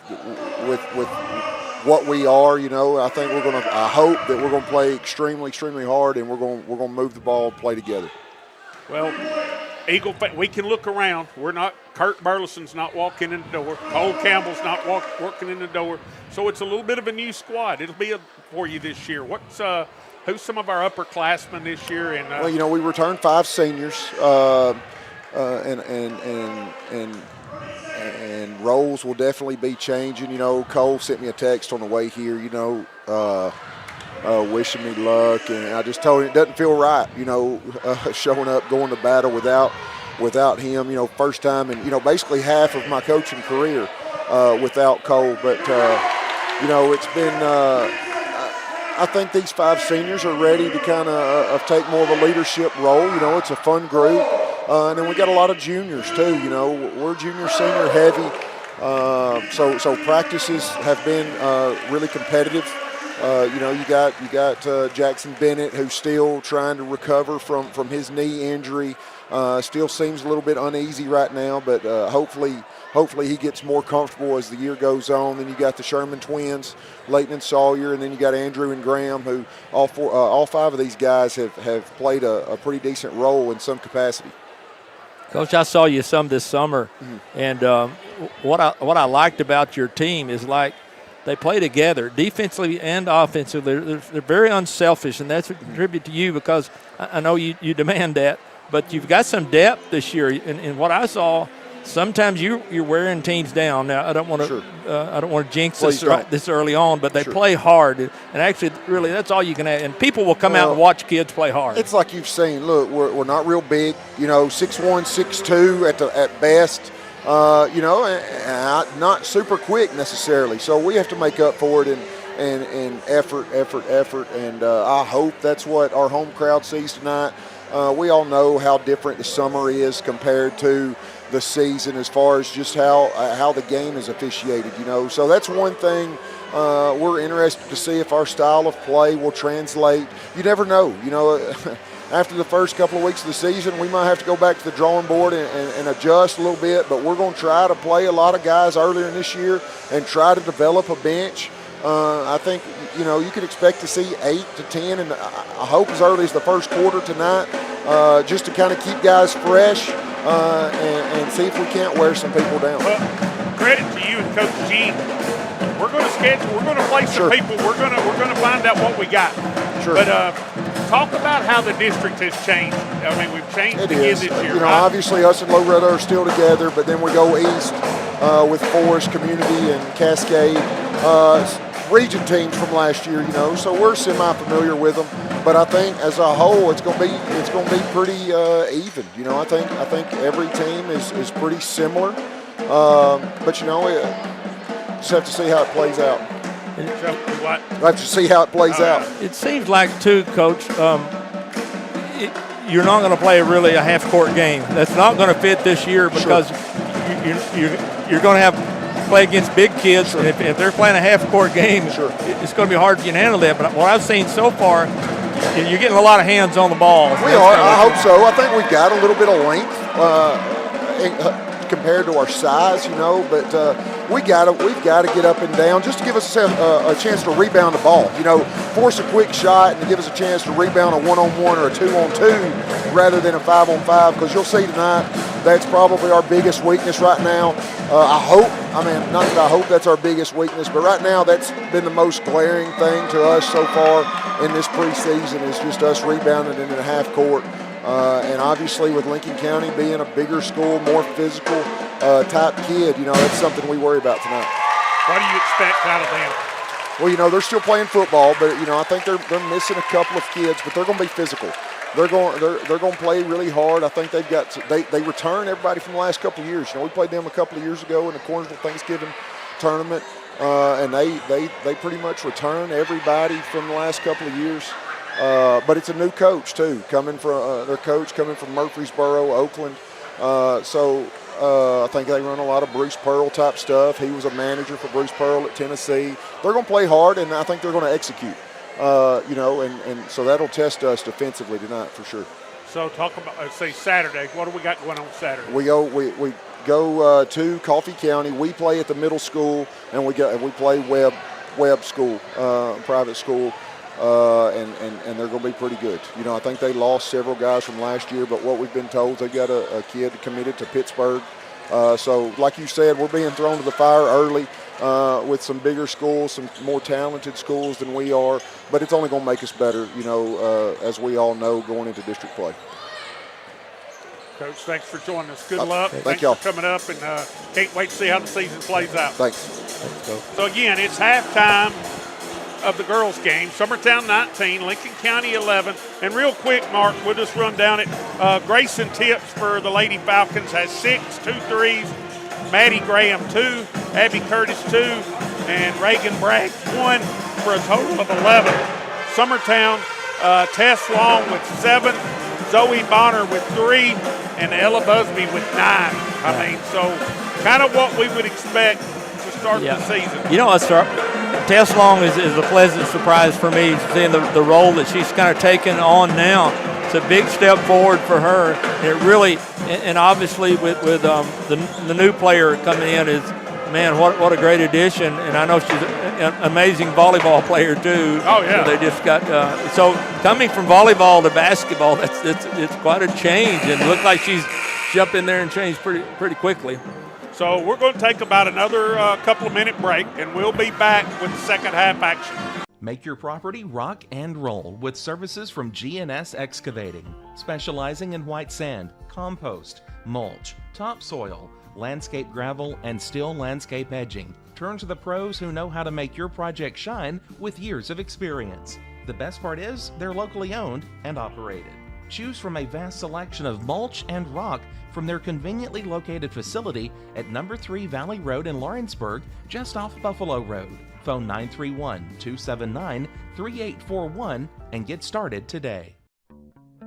what we are. I think I hope that we're going to play extremely, extremely hard, and we're going to move the ball and play together. Well, we can look around. Kurt Burleson's not walking in the door. Cole Campbell's not working in the door. So it's a little bit of a new squad. It'll be for you this year. Who's some of our upperclassmen this year? And we returned 5 seniors, and roles will definitely be changing. Cole sent me a text on the way here. Wishing me luck, and I just told him it doesn't feel right. Showing up, going to battle without him. First time in basically half of my coaching career without Cole. But it's been. I think these 5 seniors are ready to kind of take more of a leadership role. It's a fun group. And then we got a lot of juniors too. We're junior, senior heavy. So practices have been really competitive. You got Jackson Bennett, who's still trying to recover from his knee injury. Still seems a little bit uneasy right now, but hopefully he gets more comfortable as the year goes on. Then you got the Sherman twins, Leighton and Sawyer, and then you got Andrew and Graham, who all 5 of these guys have played a pretty decent role in some capacity. Coach, I saw you some this summer, and what I liked about your team is they play together, defensively and offensively. They're very unselfish, and that's a tribute to you because I know you demand that. But you've got some depth this year, and what I saw, sometimes you're wearing teams down. Now I don't want to jinx this early on, but they play hard, and actually, really, that's all you can add. And people will come out and watch kids play hard. It's like you've seen. Look, we're not real big, 6'1", 6'2" at best. And not super quick necessarily. So we have to make up for it in effort. And I hope that's what our home crowd sees tonight. We all know how different the summer is compared to the season as far as just how the game is officiated, So that's one thing we're interested to see if our style of play will translate. You never know, After the first couple of weeks of the season, we might have to go back to the drawing board and adjust a little bit, but we're going to try to play a lot of guys earlier in this year and try to develop a bench. I think, you could expect to see 8 to 10, and I hope as early as the first quarter tonight, just to kind of keep guys fresh and see if we can't wear some people down. Well, credit to you and Coach Gene. We're going to schedule. We're going to play some people. We're going to find out what we got. Sure. But talk about how the district has changed. I mean, we've changed again this year. Obviously us and Loretta are still together, but then we go east with Forest, Community, and Cascade. Region teams from last year, so we're semi-familiar with them. But I think as a whole, it's going to be pretty even. I think every team is pretty similar. But we just have to see how it plays out. We'll have to see how it plays out. It seems like, too, Coach, you're not going to play really a half-court game. That's not going to fit this year because you're going to have play against big kids, and if they're playing a half-court game, it's going to be hard for you to handle that. But what I've seen so far, you're getting a lot of hands on the ball. We are. I hope so. I think we've got a little bit of length compared to our size, but we've got to get up and down just to give us a chance to rebound the ball. Force a quick shot and give us a chance to rebound a 1-on-1 or a 2-on-2 rather than a 5-on-5, because you'll see tonight that's probably our biggest weakness right now. Not that I hope that's our biggest weakness, but right now that's been the most glaring thing to us so far in this preseason is just us rebounding into the half court. And obviously with Lincoln County being a bigger school, more physical type kid, that's something we worry about tonight. What do you expect out of them? Well, they're still playing football, but I think they're missing a couple of kids, but they're going to be physical. They're going to play really hard. I think they return everybody from the last couple of years. We played them a couple of years ago in the Cornersville Thanksgiving tournament, and they pretty much return everybody from the last couple of years. But it's a new coach too, coming from Murfreesboro, Oakland. I think they run a lot of Bruce Pearl type stuff. He was a manager for Bruce Pearl at Tennessee. They're going to play hard, and I think they're going to execute. And so that'll test us defensively tonight for sure. So talk about, say, Saturday. What do we got going on Saturday? We go to Coffee County. We play at the middle school, and we play Webb Webb School, private school. And they're going to be pretty good. You know, I think they lost several guys from last year, but what we've been told, they've got a kid committed to Pittsburgh. So, like you said, we're being thrown to the fire early with some bigger schools, some more talented schools than we are, but it's only going to make us better, you know, as we all know, going into district play. Coach, thanks for joining us. Good luck. Thank y'all for coming up, and can't wait to see how the season plays out. Thanks. So, again, it's halftime of the girls' game. Summertown 19, Lincoln County 11. And real quick, Mark, we'll just run down it. Grayson Tips for the Lady Falcons has 6, 2 threes. Maddie Graham 2, Abby Curtis 2, and Reagan Bragg 1 for a total of 11. Summertown, Tess Long with 7, Zoe Bonner with 3, and Ella Busby with 9. I mean, so kind of what we would expect to start the season. You know, Tess Long is a pleasant surprise for me, seeing the role that she's kind of taken on now. It's a big step forward for her. And it really, and obviously with the new player coming in is, man, what a great addition. And I know she's an amazing volleyball player too. Oh, yeah. So they just got, so coming from volleyball to basketball, it's quite a change. And it looks like she's jumped in there and changed pretty quickly. So we're going to take about another couple of minute break, and we'll be back with the second half action. Make your property rock and roll with services from G&S Excavating, specializing in white sand, compost, mulch, topsoil, landscape gravel, and steel landscape edging. Turn to the pros who know how to make your project shine with years of experience. The best part is they're locally owned and operated. Choose from a vast selection of mulch and rock from their conveniently located facility at number 3 Valley Road in Lawrenceburg, just off Buffalo Road. Phone 931-279-3841 and get started today.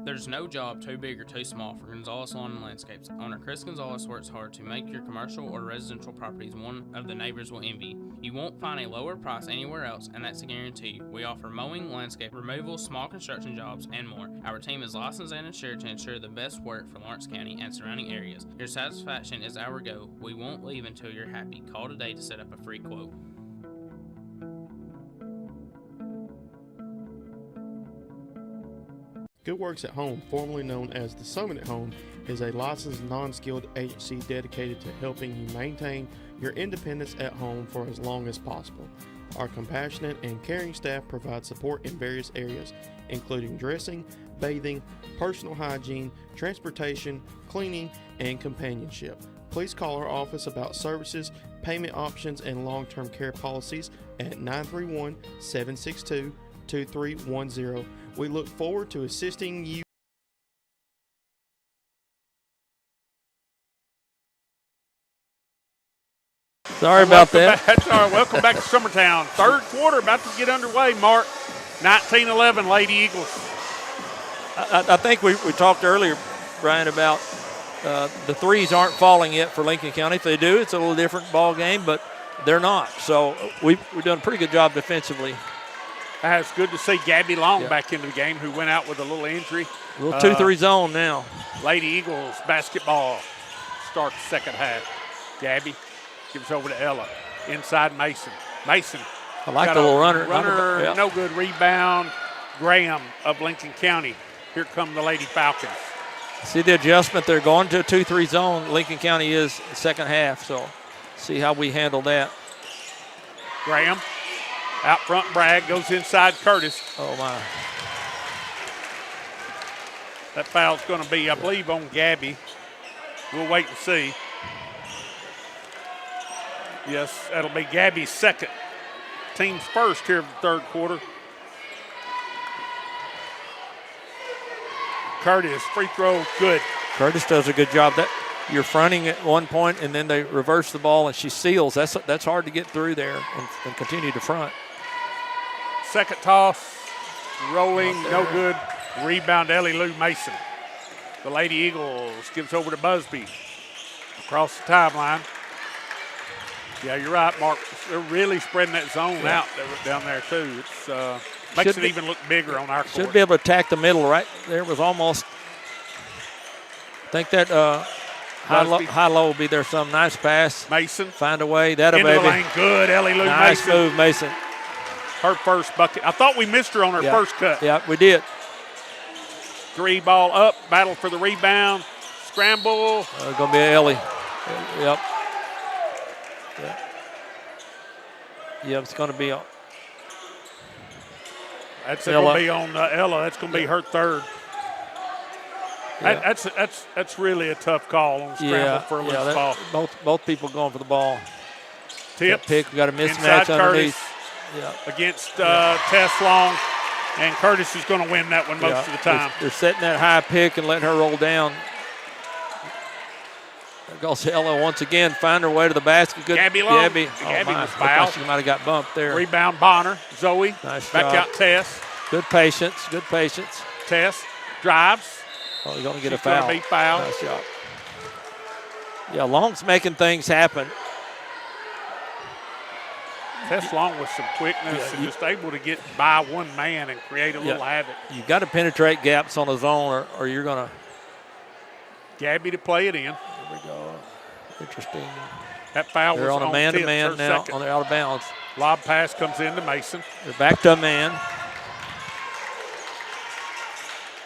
There's no job too big or too small for Gonzalez Lawn and Landscapes. Owner Chris Gonzalez works hard to make your commercial or residential properties one of the neighbors will envy. You won't find a lower price anywhere else, and that's a guarantee. We offer mowing, landscape removal, small construction jobs, and more. Our team is licensed and insured to ensure the best work for Lawrence County and surrounding areas. Your satisfaction is our goal. We won't leave until you're happy. Call today to set up a free quote. Good Works at Home, formerly known as The Summit at Home, is a licensed non-skilled agency dedicated to helping you maintain your independence at home for as long as possible. Our compassionate and caring staff provide support in various areas, including dressing, bathing, personal hygiene, transportation, cleaning, and companionship. Please call our office about services, payment options, and long-term care policies at 931-762-2310. We look forward to assisting you. Sorry about that. That's all right. Welcome back to Summertown. Third quarter about to get underway, Mark. 19-11 Lady Eagles. I think we talked earlier, Brian, about the threes aren't falling yet for Lincoln County. If they do, it's a little different ball game, but they're not. So we've done a pretty good job defensively. It's good to see Gabby Long back into the game, who went out with a little injury. A little 2-3 zone now. Lady Eagles basketball starts the second half. Gabby gives over to Ella. Inside Mason. Mason. I like the little runner. No good rebound. Graham of Lincoln County. Here come the Lady Falcons. See the adjustment. They're going to a 2-3 zone. Lincoln County is second half, so see how we handle that. Graham. Out front, Bragg goes inside Curtis. Oh, my. That foul's going to be, I believe, on Gabby. We'll wait and see. Yes, that'll be Gabby's second. Team's first here of the third quarter. Curtis, free throw, good. Curtis does a good job. That you're fronting at one point, and then they reverse the ball, and she seals. That's hard to get through there and continue to front. Second toss, rolling, no good. Rebound, Ellie Lou Mason. The Lady Eagles gives over to Busby. Across the timeline. Yeah, you're right, Mark. They're really spreading that zone out down there, too. It's makes it even look bigger on our court. Should be able to attack the middle right there. Was almost, I think that high-low will be there some. Nice pass. Mason. Find a way. That'll into the lane. Good, Ellie Lou Mason. Nice Mason. move, Mason. her first bucket. I thought we missed her on her first cut. Yeah, we did. 3-ball up, battle for the rebound, scramble. Going to be Ellie. Yep. Yep, it's going to be. That's going to be on Ella. That's going to be her third. Yeah. That's really a tough call on scramble for a loose ball. Both people going for the ball. Tip. Pick. We got a mismatch underneath. Against Tess Long, and Curtis is going to win that one most of the time. They're setting that high pick and letting her roll down. There goes Ella once again, find her way to the basket. Good. Gabby Long. Gabby Was fouled. She might have got bumped there. Rebound Bonner. Zoe. Nice back job. out Tess. Good patience. Good patience. Tess drives. Oh, you're going to get She's a foul. Going to be fouled. Nice job. Yeah, Long's making things happen. Tess Long with some quickness and just able to get by one man and create a little havoc. You got to penetrate gaps on his own, or you're going to. Gabby to play it in. Here we go. Interesting. That foul They're was on a man-to-man now. second. On the out of bounds. Lob pass comes into Mason. They're back to a man.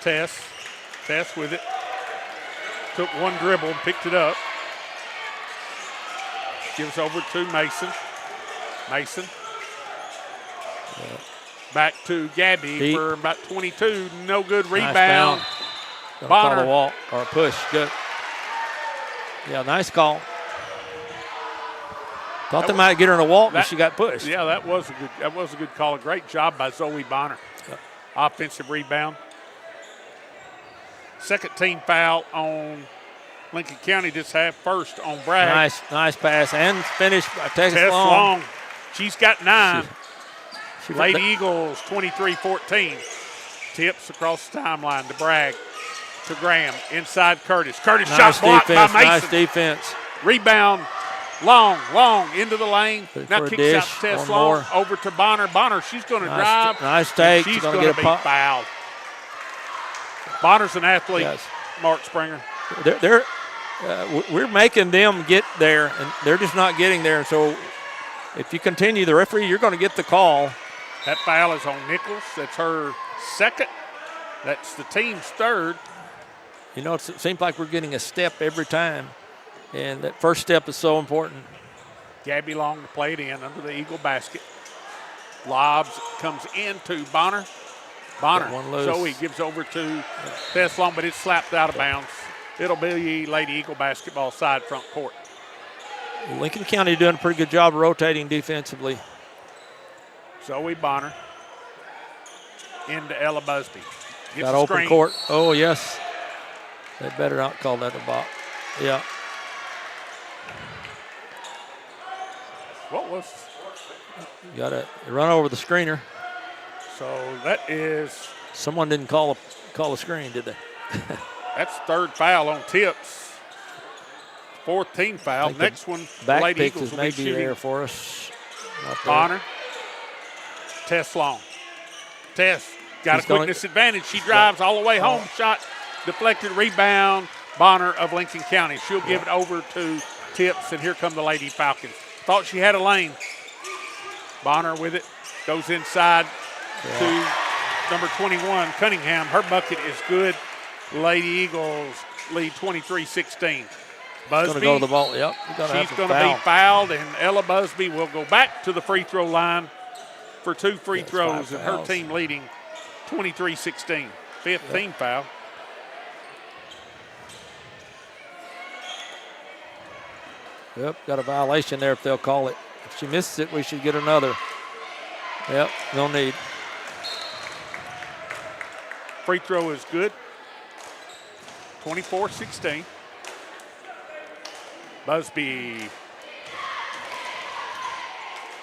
Tess with it. Took one dribble and picked it up. Gives over to Mason. Back to Gabby for about 22. No good rebound. Nice Bonner. call a walk or a push. Good. Yeah, nice call. Thought they might get her in a walk, but she got pushed. Yeah, that was a good call. A great job by Zoe Bonner. Yep. Offensive rebound. Second team foul on Lincoln County this half. First on Bragg. Nice pass and finish by Tess Texas Long. She's got 9. She Lady Eagles 23-14. Tips across the timeline to Bragg. To Graham. Inside Curtis. Curtis Nice shot blocked by defense. Mason. Nice defense. Rebound. Long into the lane. Now for a kicks dish. out to Tess One Long. more. Over to Bonner. Bonner, she's going to drive. Nice take. She's She's going gonna to get be a fouled. Bonner's an athlete. Yes. Mark Springer. We're making them get there, and they're just not getting there. So if you continue, the referee, you're going to get the call. That foul is on Nichols. That's her second. That's the team's third. You know, it seems like we're getting a step every time, and that first step is so important. Gabby Long to play it in under the Eagle basket. Lobs comes into Bonner. One loose. Zoe gives over to Tess Long, but it's slapped out of bounds. It'll be Lady Eagle basketball side front court. Lincoln County doing a pretty good job of rotating defensively. Zoe Bonner into Ella Busby. Gets Got a open screen. court. Oh, yes. They better not call that a ball. Yeah. What was? You got to run over the screener. So that is. Someone didn't call a screen, did they? That's third foul on Tips. Fourth team foul. Next one, back Lady pick Eagles is will be maybe shooting. there for us. Bonner. Tess Long. Tess got She's a quickness advantage. She drives all the way home. Shot deflected. Rebound. Bonner of Lincoln County. She'll give it over to Tips, and here come the Lady Falcons. Thought she had a lane. Bonner with it. Goes inside to number 21, Cunningham. Her bucket is good. Lady Eagles lead 23-16. Busby. Going to go to the ball. Yep. She's going to be fouled, and Ella Busby will go back to the free throw line for 2 free throws, and her team leading 23-16. Fifth team foul. Yep, got a violation there if they'll call it. If she misses it, we should get another. Yep, no need. Free throw is good. 24-16. Busby.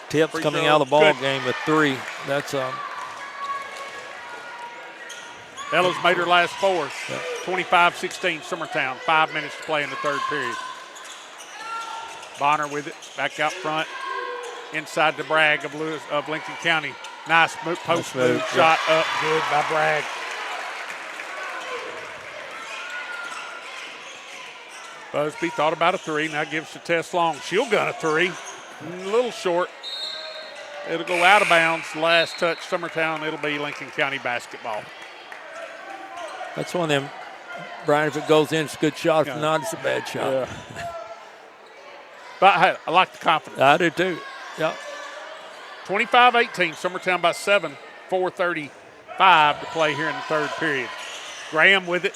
Tips Free coming throw, out of the ball good. game with 3. That's Ella's made her last 4. 25-16 Summertown. 5 minutes to play in the third period. Bonner with it, back out front. Inside to Bragg of Lincoln County. Nice post move, shot up, good by Bragg. Busby thought about a 3, now gives to Tess Long. She'll gun a 3, a little short. It'll go out of bounds. Last touch, Summertown. It'll be Lincoln County basketball. That's one of them, Brian, if it goes in, it's a good shot. If not, it's a bad shot. Yeah. But hey, I like the confidence. I do too. Yeah. 25-18, Summertown by 7, 4:35 to play here in the third period. Graham with it.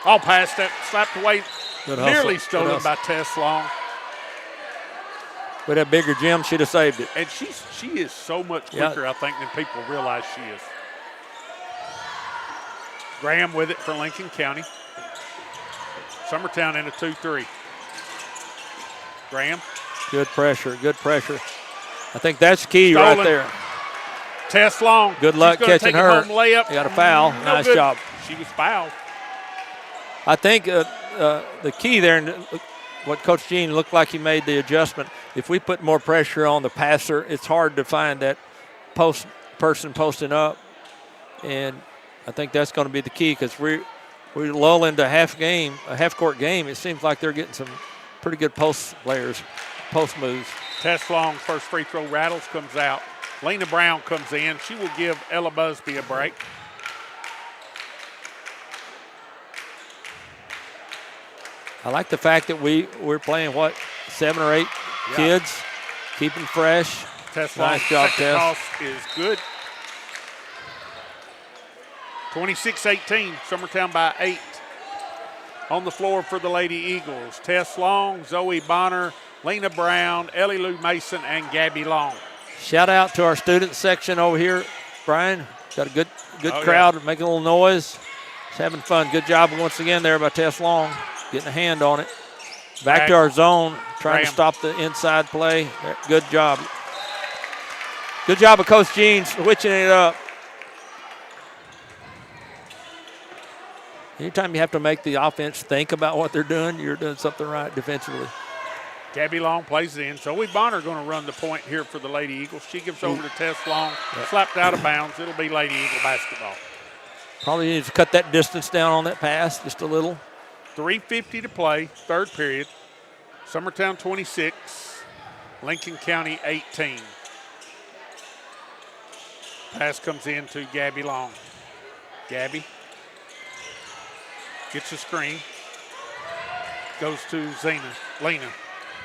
All past that, slapped away, Good nearly hustle. stolen Good by Tess Long. With that bigger gym, she'd have saved it. And she is so much quicker, I think, than people realize she is. Graham with it for Lincoln County. Summertown in a 2-3. Graham. Good pressure, good pressure. I think that's key Stolen. right there. Tess Long. Good luck She's gonna catching take her. It home layup. You got a foul. No Nice good. job. She was fouled. I think the key there, and what Coach Jean looked like he made the adjustment. If we put more pressure on the passer, it's hard to find that person posting up, and I think that's going to be the key because we lull into a half-court game. It seems like they're getting some pretty good post players, post moves. Tess Long, first free throw rattles, comes out. Lena Brown comes in. She will give Ella Busby a break. I like the fact that we're playing, 7 or 8 kids, keep them fresh. Tess Long, nice job, second Tess. toss is good. 26-18, Summertown by 8. On the floor for the Lady Eagles, Tess Long, Zoe Bonner, Lena Brown, Ellie Lou Mason, and Gabby Long. Shout out to our student section over here, Brian. Got a good crowd, making a little noise. It's having fun. Good job once again there by Tess Long, getting a hand on it. Back to our zone, trying to stop the inside play. Good job. Good job of Coach Jean switching it up. Anytime you have to make the offense think about what they're doing, you're doing something right defensively. Gabby Long plays it in. Zoe Bonner going to run the point here for the Lady Eagles. She gives over to Tess Long, slapped out of bounds. It'll be Lady Eagle basketball. Probably needs to cut that distance down on that pass just a little. 3:50 to play, third period. Summertown 26, Lincoln County 18. Pass comes in to Gabby Long. Gabby gets a screen. Goes to Lena.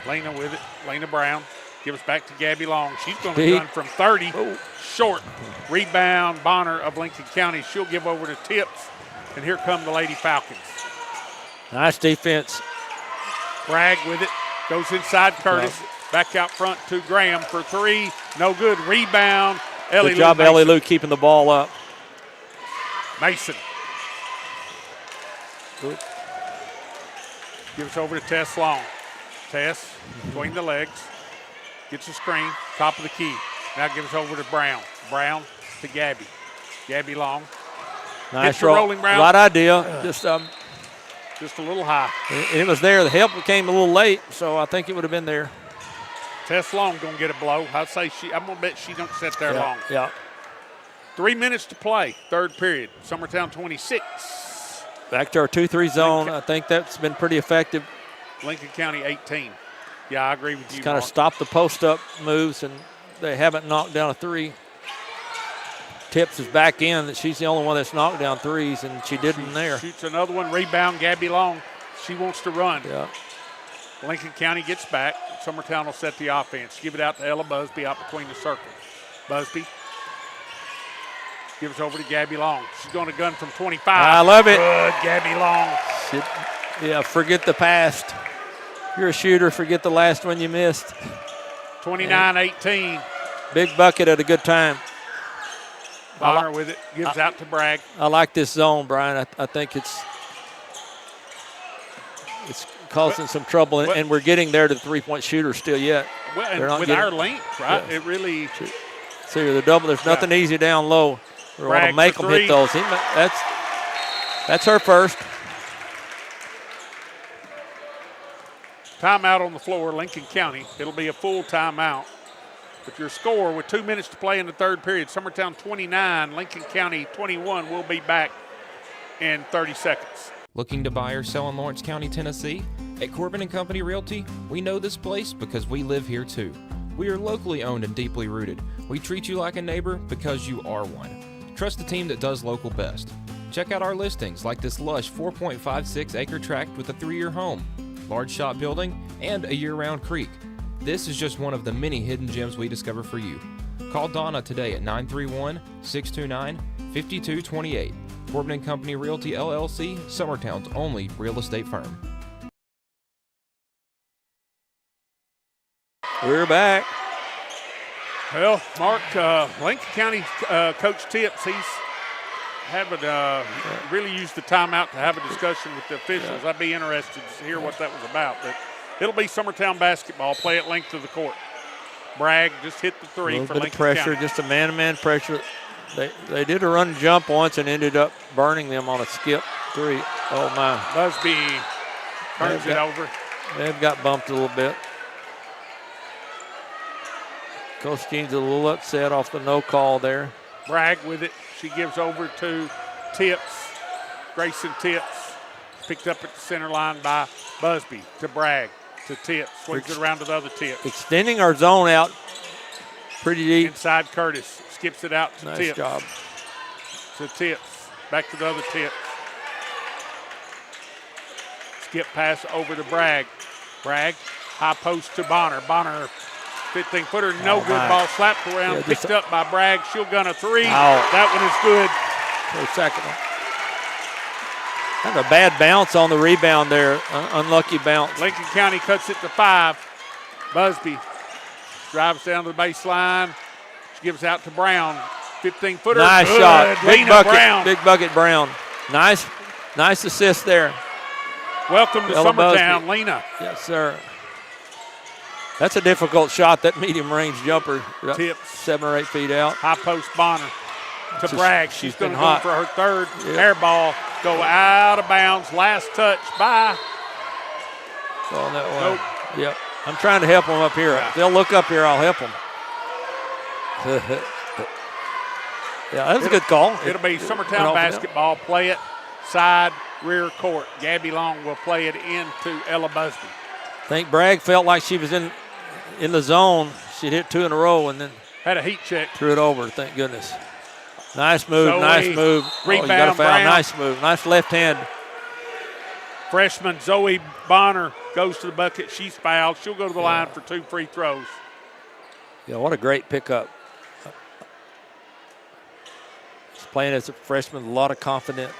Lena with it. Lena Brown gives back to Gabby Long. She's going to gun from 30. Short. Rebound, Bonner of Lincoln County. She'll give over to Tips. And here come the Lady Falcons. Nice defense. Bragg with it. Goes inside Curtis. Back out front to Graham for 3. No good. Rebound. Good job, Ellie Lou, keeping the ball up. Mason. Good. Gives over to Tess Long. Tess between the legs. Gets a screen. Top of the key. Now gives over to Brown. Brown to Gabby. Gabby Long. Nice rolling Brown. Right idea. Just a little high. It was there. The help came a little late, so I think it would have been there. Tess Long gonna get a blow. I'm gonna bet she don't sit there long. Yeah. 3 minutes to play, third period. Summertown 26. Back to our 2-3 zone. I think that's been pretty effective. Lincoln County 18. Yeah, I agree with you. Kind of stopped the post-up moves, and they haven't knocked down a 3. Tips is back in. She's the only one that's knocked down 3s, and she didn't there. Shoots another one. Rebound, Gabby Long. She wants to run. Yeah. Lincoln County gets back. Summertown will set the offense. Give it out to Ella Busby out between the circles. Busby gives over to Gabby Long. She's going to gun from 25. I love it. Good, Gabby Long. Yeah, forget the past. You're a shooter, forget the last one you missed. 29-18. Big bucket at a good time. Bonner with it, gives out to Bragg. I like this zone, Brian. I think it's causing some trouble, and we're getting there to the three-point shooter still yet. Well, and with our length, right? Yeah. It really. See, the double. There's nothing easy down low. We want to make them hit those. That's her first. Timeout on the floor, Lincoln County. It'll be a full timeout. If your score with 2 minutes to play in the third period, Summertown 29, Lincoln County 21. We'll be back in 30 seconds. Looking to buy or sell in Lawrence County, Tennessee? At Corbin & Company Realty, we know this place because we live here too. We are locally owned and deeply rooted. We treat you like a neighbor because you are one. Trust the team that does local best. Check out our listings like this lush 4.56 acre tract with a 3-year home, large shop building, and a year-round creek. This is just one of the many hidden gems we discover for you. Call Donna today at 931-629-5228. Corbin & Company Realty LLC, Summertown's only real estate firm. We're back. Well, Mark, Lincoln County Coach Tips, he's haven't really used the timeout to have a discussion with the officials. I'd be interested to hear what that was about. But it'll be Summertown basketball, play at length of the court. Bragg just hit the three for Lincoln pressure, County. just a man-to-man pressure. They did a run jump once and ended up burning them on a skip three. Oh, my. Busby turns it over. They've got bumped a little bit. Coach Jean's a little upset off the no call there. Bragg with it. She gives over to Tips. Grayson Tips. Picked up at the center line by Busby to Bragg to Tips. Swings it around to the other Tips. Extending our zone out pretty deep. Inside Curtis. Skips it out to Nice Tips. job. To Tips. Back to the other Tips. Skip pass over to Bragg. Bragg, high post to Bonner. Bonner, 15-footer, no good ball. Slapped around, picked up by Bragg. She'll gun a three. That one is good. For a second. Kind of a bad bounce on the rebound there. Unlucky bounce. Lincoln County cuts it to 5. Busby drives down to the baseline. She gives out to Brown. 15-footer. Nice good. shot. Big Lena bucket. Brown. Big bucket, Brown. Nice assist there. Welcome to Ella Summertown, Busby. Lena. Yes, sir. That's a difficult shot, that medium range jumper. Tips. 7 or 8 feet out. High post Bonner to Bragg. She's going to go hot for her third air ball. Go out of bounds. Last touch by. Going that way. Nope. Yep. I'm trying to help them up here. If they'll look up here, I'll help them. Yeah, that was a good call. It'll be Summertown basketball. Play it side, rear court. Gabby Long will play it into Ella Busby. I think Bragg felt like she was in the zone. She'd hit 2 in a row and then had a heat check. Threw it over, thank goodness. Nice move, nice move. Rebound, you got a foul. Brown. Nice move, nice left hand. Freshman Zoe Bonner goes to the bucket. She's fouled. She'll go to the line for 2 free throws. Yeah, what a great pickup. She's playing as a freshman with a lot of confidence.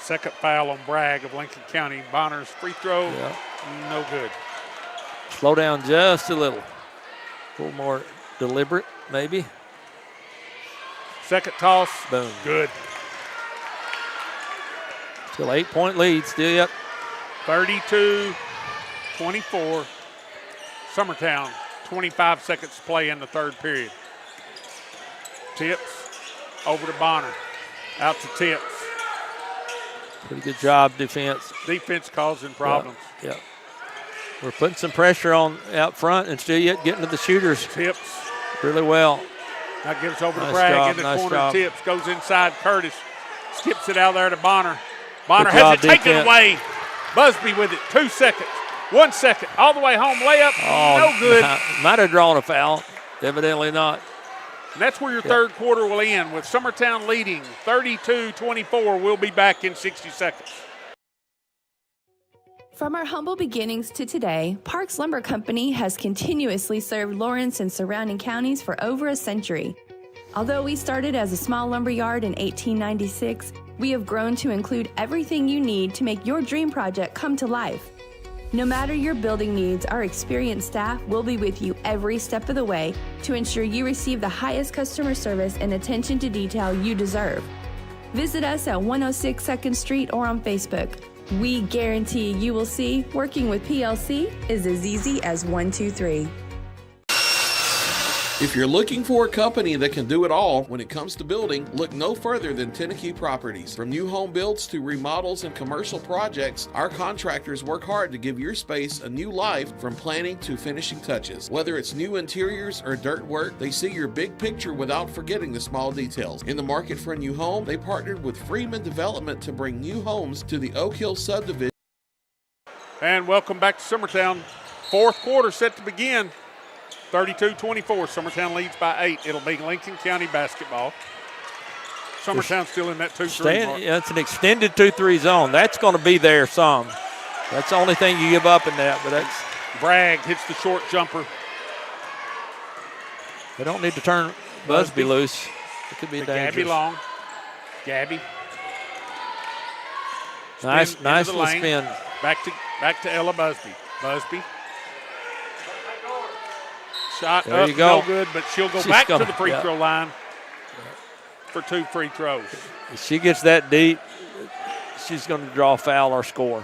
Second foul on Bragg of Lincoln County. Bonner's free throw, no good. Slow down just a little. A little more deliberate, maybe. Second toss. Boom. Good. Still 8-point lead, still yet. 32-24. Summertown, 25 seconds to play in the third period. Tips over to Bonner. Out to Tips. Pretty good job, defense. Defense causing problems. Yeah. We're putting some pressure on out front and still yet getting to the shooters. Tips. Really well. That gives over to Nice Bragg job, in the nice corner. job. Tips goes inside Curtis. Skips it out there to Bonner. Bonner Good has job, it taken defense. away. Busby with it. 2 seconds. 1 second. All the way home. Layup. No good. Might have drawn a foul. Evidently not. And that's where your third quarter will end with Summertown leading 32-24. We'll be back in 60 seconds. From our humble beginnings to today, Parks Lumber Company has continuously served Lawrence and surrounding counties for over a century. Although we started as a small lumber yard in 1896, we have grown to include everything you need to make your dream project come to life. No matter your building needs, our experienced staff will be with you every step of the way to ensure you receive the highest customer service and attention to detail you deserve. Visit us at 106 2nd Street or on Facebook. We guarantee you will see working with PLC is as easy as 1, 2, 3. If you're looking for a company that can do it all when it comes to building, look no further than Tennessee Properties. From new home builds to remodels and commercial projects, our contractors work hard to give your space a new life from planning to finishing touches. Whether it's new interiors or dirt work, they see your big picture without forgetting the small details. In the market for a new home, they partnered with Freeman Development to bring new homes to the Oak Hill subdivision. And welcome back to Summertown. Fourth quarter set to begin. 32-24. Summertown leads by 8. It'll be Lincoln County basketball. Summertown's still in that 2-3. Yeah, it's an extended 2-3 zone. That's going to be there some. That's the only thing you give up in that, but that's. Bragg hits the short jumper. They don't need to turn Busby loose. It could be dangerous. Gabby Long. Gabby. Nice little spin. Back to Ella Busby. Busby. Shot there up, you go. no good, but she'll go back to the free throw line for 2 free throws. If she gets that deep, she's going to draw a foul or score.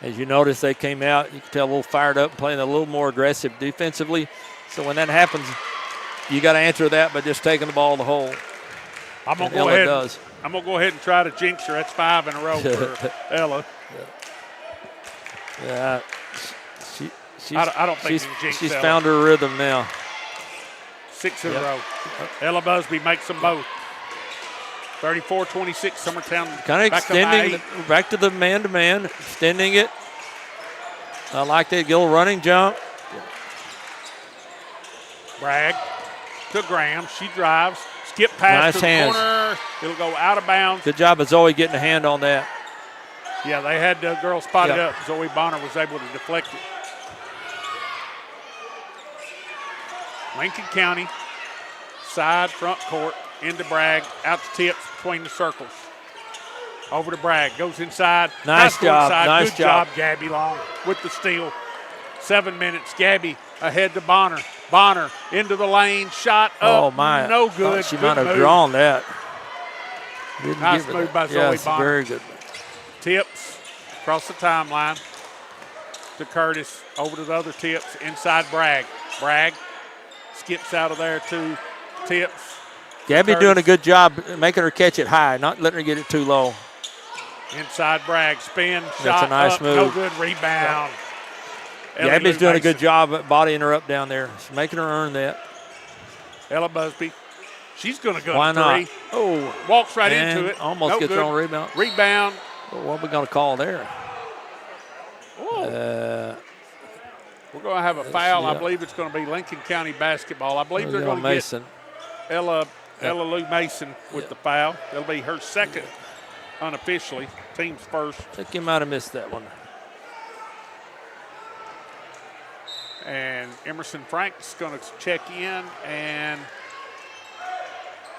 As you notice, they came out, you can tell a little fired up, playing a little more aggressive defensively. So when that happens, you got to answer that by just taking the ball to the hole. I'm going to go ahead and try to jinx her. That's 5 in a row for Ella. Yeah, I don't think she's found her rhythm now. 6 in a row. Ella Busby makes them both. 34-26, Summertown. Kind of extending back to the man-to-man, extending it. I like that little running jump. Bragg to Graham. She drives. Skip pass to the corner. It'll go out of bounds. Good job of Zoe getting a hand on that. Yeah, they had the girl spotted up. Zoe Bonner was able to deflect it. Lincoln County, side front court, into Bragg, out to Tips between the circles. Over to Bragg, goes inside. Nice job, inside. nice Good job. Gabby Long with the steal. 7 minutes, Gabby ahead to Bonner. Bonner into the lane, shot up, oh my. No good. She good might have move. drawn that. Nice move by Zoe yes, Bonner. very good. Tips across the timeline to Curtis, over to the other Tips, inside Bragg. Bragg skips out of there to Tips. Gabby doing a good job making her catch it high, not letting her get it too low. Inside Bragg, spin, shot That's a nice up, move. no good, rebound. Gabby's doing a good job at bodying her up down there. She's making her earn that. Ella Busby, she's going to go Why to not? 3. Oh, walks right and into it. Almost no gets good. her own rebound. Rebound. Well, what are we going to call there? We're going to have a foul. I believe it's going to be Lincoln County basketball. I believe they're going to Mason. get Ella Lou Mason with the foul. It'll be her second unofficially. Team's first. I think you might have missed that one. And Emerson Frank's going to check in, and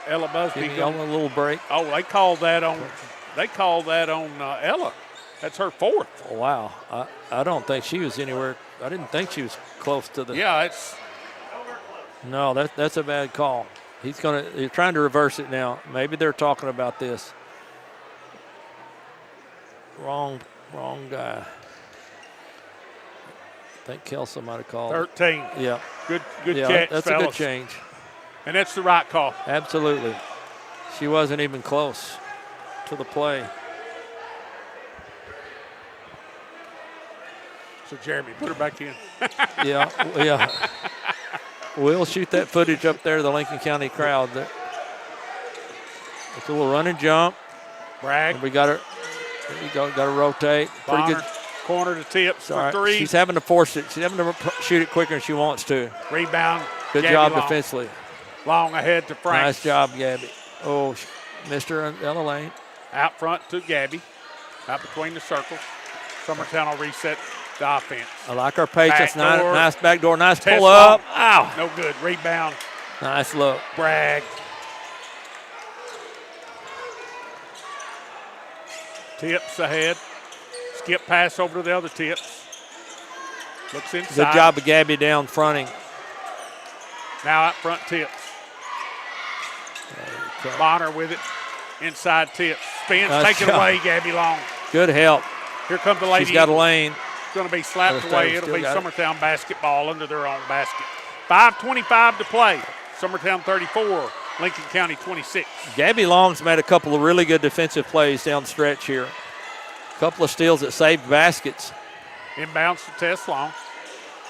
Ella Busby on a little break. Oh, they called that on. Ella. That's her 4th. Oh, wow. I don't think she was anywhere. I didn't think she was close to the. Yeah, it's. No, that's a bad call. He's trying to reverse it now. Maybe they're talking about this. Wrong guy. I think Kelso might have called 13. Yeah. Good yeah, catch, that's fellas. a good change. And that's the right call. Absolutely. She wasn't even close to the play. So, Jeremy, put her back in. Yeah. We'll shoot that footage up there to the Lincoln County crowd. It's a little run and jump. Bragg. And we got her. Got to rotate. Bonner, pretty good. Corner to Tips for 3. She's having to force it. She's having to shoot it quicker than she wants to. Rebound. Good Gabby job Long. defensively. Long ahead to Frank. Nice job, Gabby. Oh, missed her down the lane. Out front to Gabby. Out between the circles. Summertown will reset the offense. I like our patience. Backdoor. Nice back door. Nice Test pull up. long. Ow. No good. Rebound. Nice look. Bragg. Tips ahead. Skip pass over to the other Tips. Looks inside. Good job of Gabby down fronting. Now out front Tips. Bonner with it. Inside Tips. Spins. Nice Take it job. away, Gabby Long. Good help. Here comes the lady. She's got a lane. It's going to be slapped away. It'll be got it. Summertown basketball under their own basket. 5:25 to play. Summertown 34, Lincoln County 26. Gabby Long's made a couple of really good defensive plays down the stretch here. A couple of steals that saved baskets. Inbounds to Tess Long.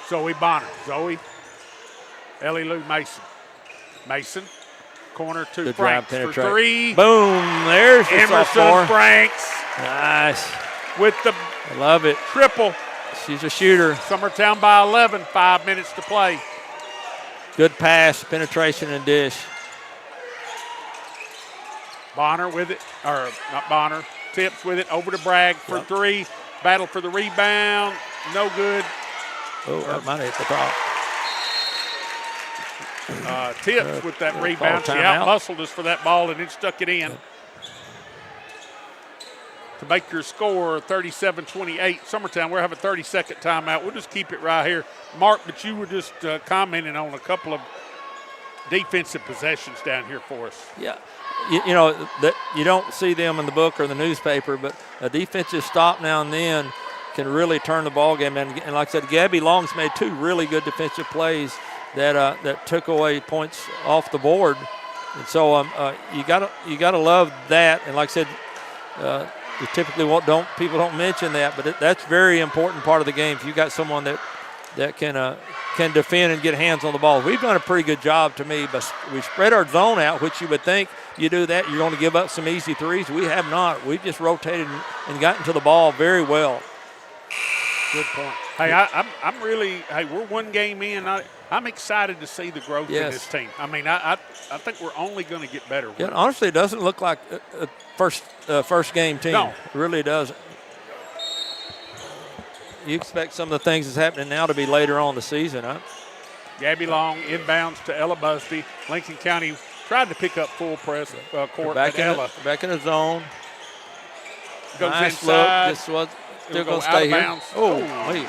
Zoe Bonner. Zoe. Ellie Lou Mason. Mason. Corner to Good Franks drive, for penetrate. 3. Boom. There's the Emerson sophomore. Franks Nice. with the I love it. triple. She's a shooter. Summertown by 11, 5 minutes to play. Good pass, penetration, and dish. Bonner with it, or not Bonner, Tips with it, over to Bragg for three. Battle for the rebound, no good. Oh, that might hit the top. Tips with that rebound. She out-muscled us for that ball and then stuck it in. To make your score 37-28. Summertown, we're having a 30-second timeout. We'll just keep it right here. Mark, but you were just commenting on a couple of defensive possessions down here for us. Yeah. You know, that you don't see them in the book or the newspaper, but a defensive stop now and then can really turn the ball game. And like I said, Gabby Long's made two really good defensive plays that took away points off the board. And so you gotta love that. And like I said, you typically people don't mention that, but that's a very important part of the game. If you got someone that can defend and get hands on the ball. We've done a pretty good job to me, but we spread our zone out, which you would think you do that, you're going to give up some easy threes. We have not. We've just rotated and gotten to the ball very well. Good point. Hey, I'm really, we're one game in. I'm excited to see the growth in this team. I mean, I think we're only going to get better. Yeah, honestly, it doesn't look like a first game team. No. It really doesn't. You expect some of the things that's happening now to be later on in the season, huh? Gabby Long inbounds to Ella Busby. Lincoln County tried to pick up full press court, but Ella back in the zone. Goes nice inside. Look. This was still going to out stay of here. bounds. Oh, wait.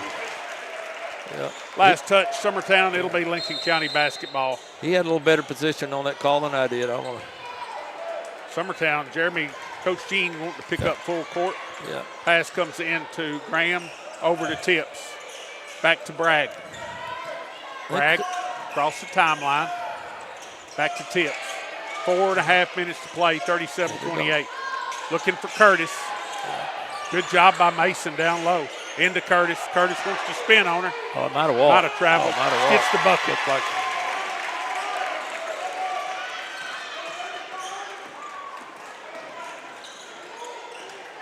Yeah. Last touch, Summertown. It'll be Lincoln County basketball. He had a little better position on that call than I did. Summertown, Coach Jean wanting to pick up full court. Yeah. Pass comes in to Graham, over to Tips. Back to Bragg. Bragg across the timeline. Back to Tips. 4.5 minutes to play, 37-28. Looking for Curtis. Good job by Mason down low. Into Curtis. Curtis wants to spin on her. Oh, it might have walked. Might have traveled. Gets the bucket.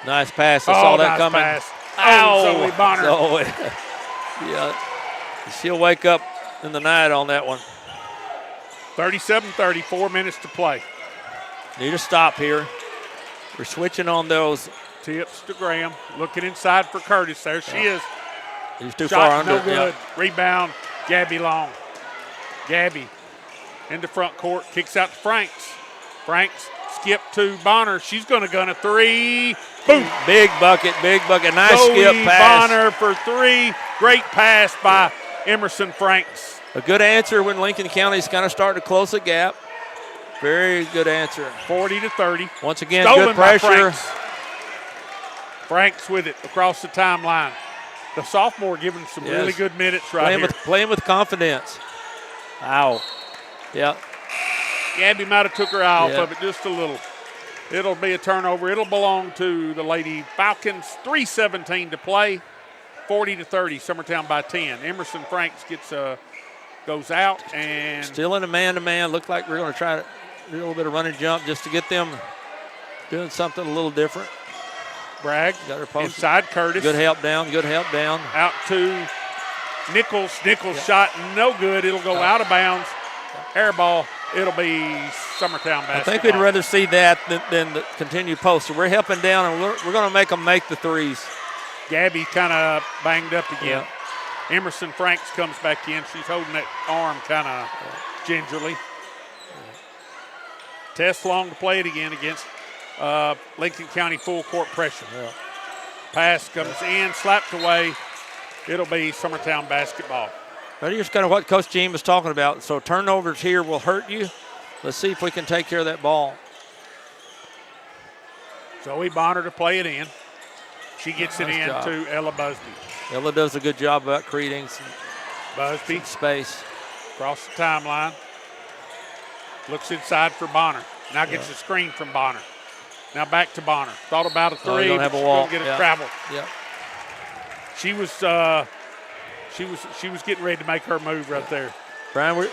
Nice pass. I saw that nice coming. Pass. Ow. Zoe Bonner. Zoe. Yeah. She'll wake up in the night on that one. 37-30, 4 minutes to play. Need a stop here. We're switching on those. Tips to Graham. Looking inside for Curtis. There she is. He's too Shot, far under. No good. Rebound, Gabby Long. Gabby into front court. Kicks out to Franks. Franks skip to Bonner. She's going to gun a three. Boom. Big bucket, big bucket. Nice Zoe skip pass. Bonner for three. Great pass by Emerson Franks. A good answer when Lincoln County's kind of starting to close the gap. Very good answer. 40-30. Once again, Stolen good pressure. Franks with it across the timeline. The sophomore giving some really good minutes here. Playing with confidence. Ow. Yeah. Gabby might have took her eye off of it just a little. It'll be a turnover. It'll belong to the Lady Falcons. 3:17 to play. 40-30. Summertown by 10. Emerson Franks goes out and still in a man-to-man. Looked like we're going to try to do a little bit of running jump just to get them doing something a little different. Bragg got her posted. Inside Curtis. Good help down. Good help down. Out to Nichols. Nichols shot no good. It'll go out of bounds. Air ball. It'll be Summertown basketball. I think we'd rather see that than the continued post. So we're helping down, and we're going to make them make the threes. Gabby kind of banged up again. Emerson Franks comes back in. She's holding that arm kind of gingerly. Tess Long to play it again against Lincoln County full court pressure. Pass comes in, slapped away. It'll be Summertown basketball. But here's kind of what Coach Jean was talking about. So turnovers here will hurt you. Let's see if we can take care of that ball. Zoe Bonner to play it in. She gets it in to Ella Busby. Ella does a good job about creating some Busby space. Across the timeline. Looks inside for Bonner. Now gets a screen from Bonner. Now back to Bonner. Thought about a three, but she's going to get a travel. She was getting ready to make her move right there. Brian,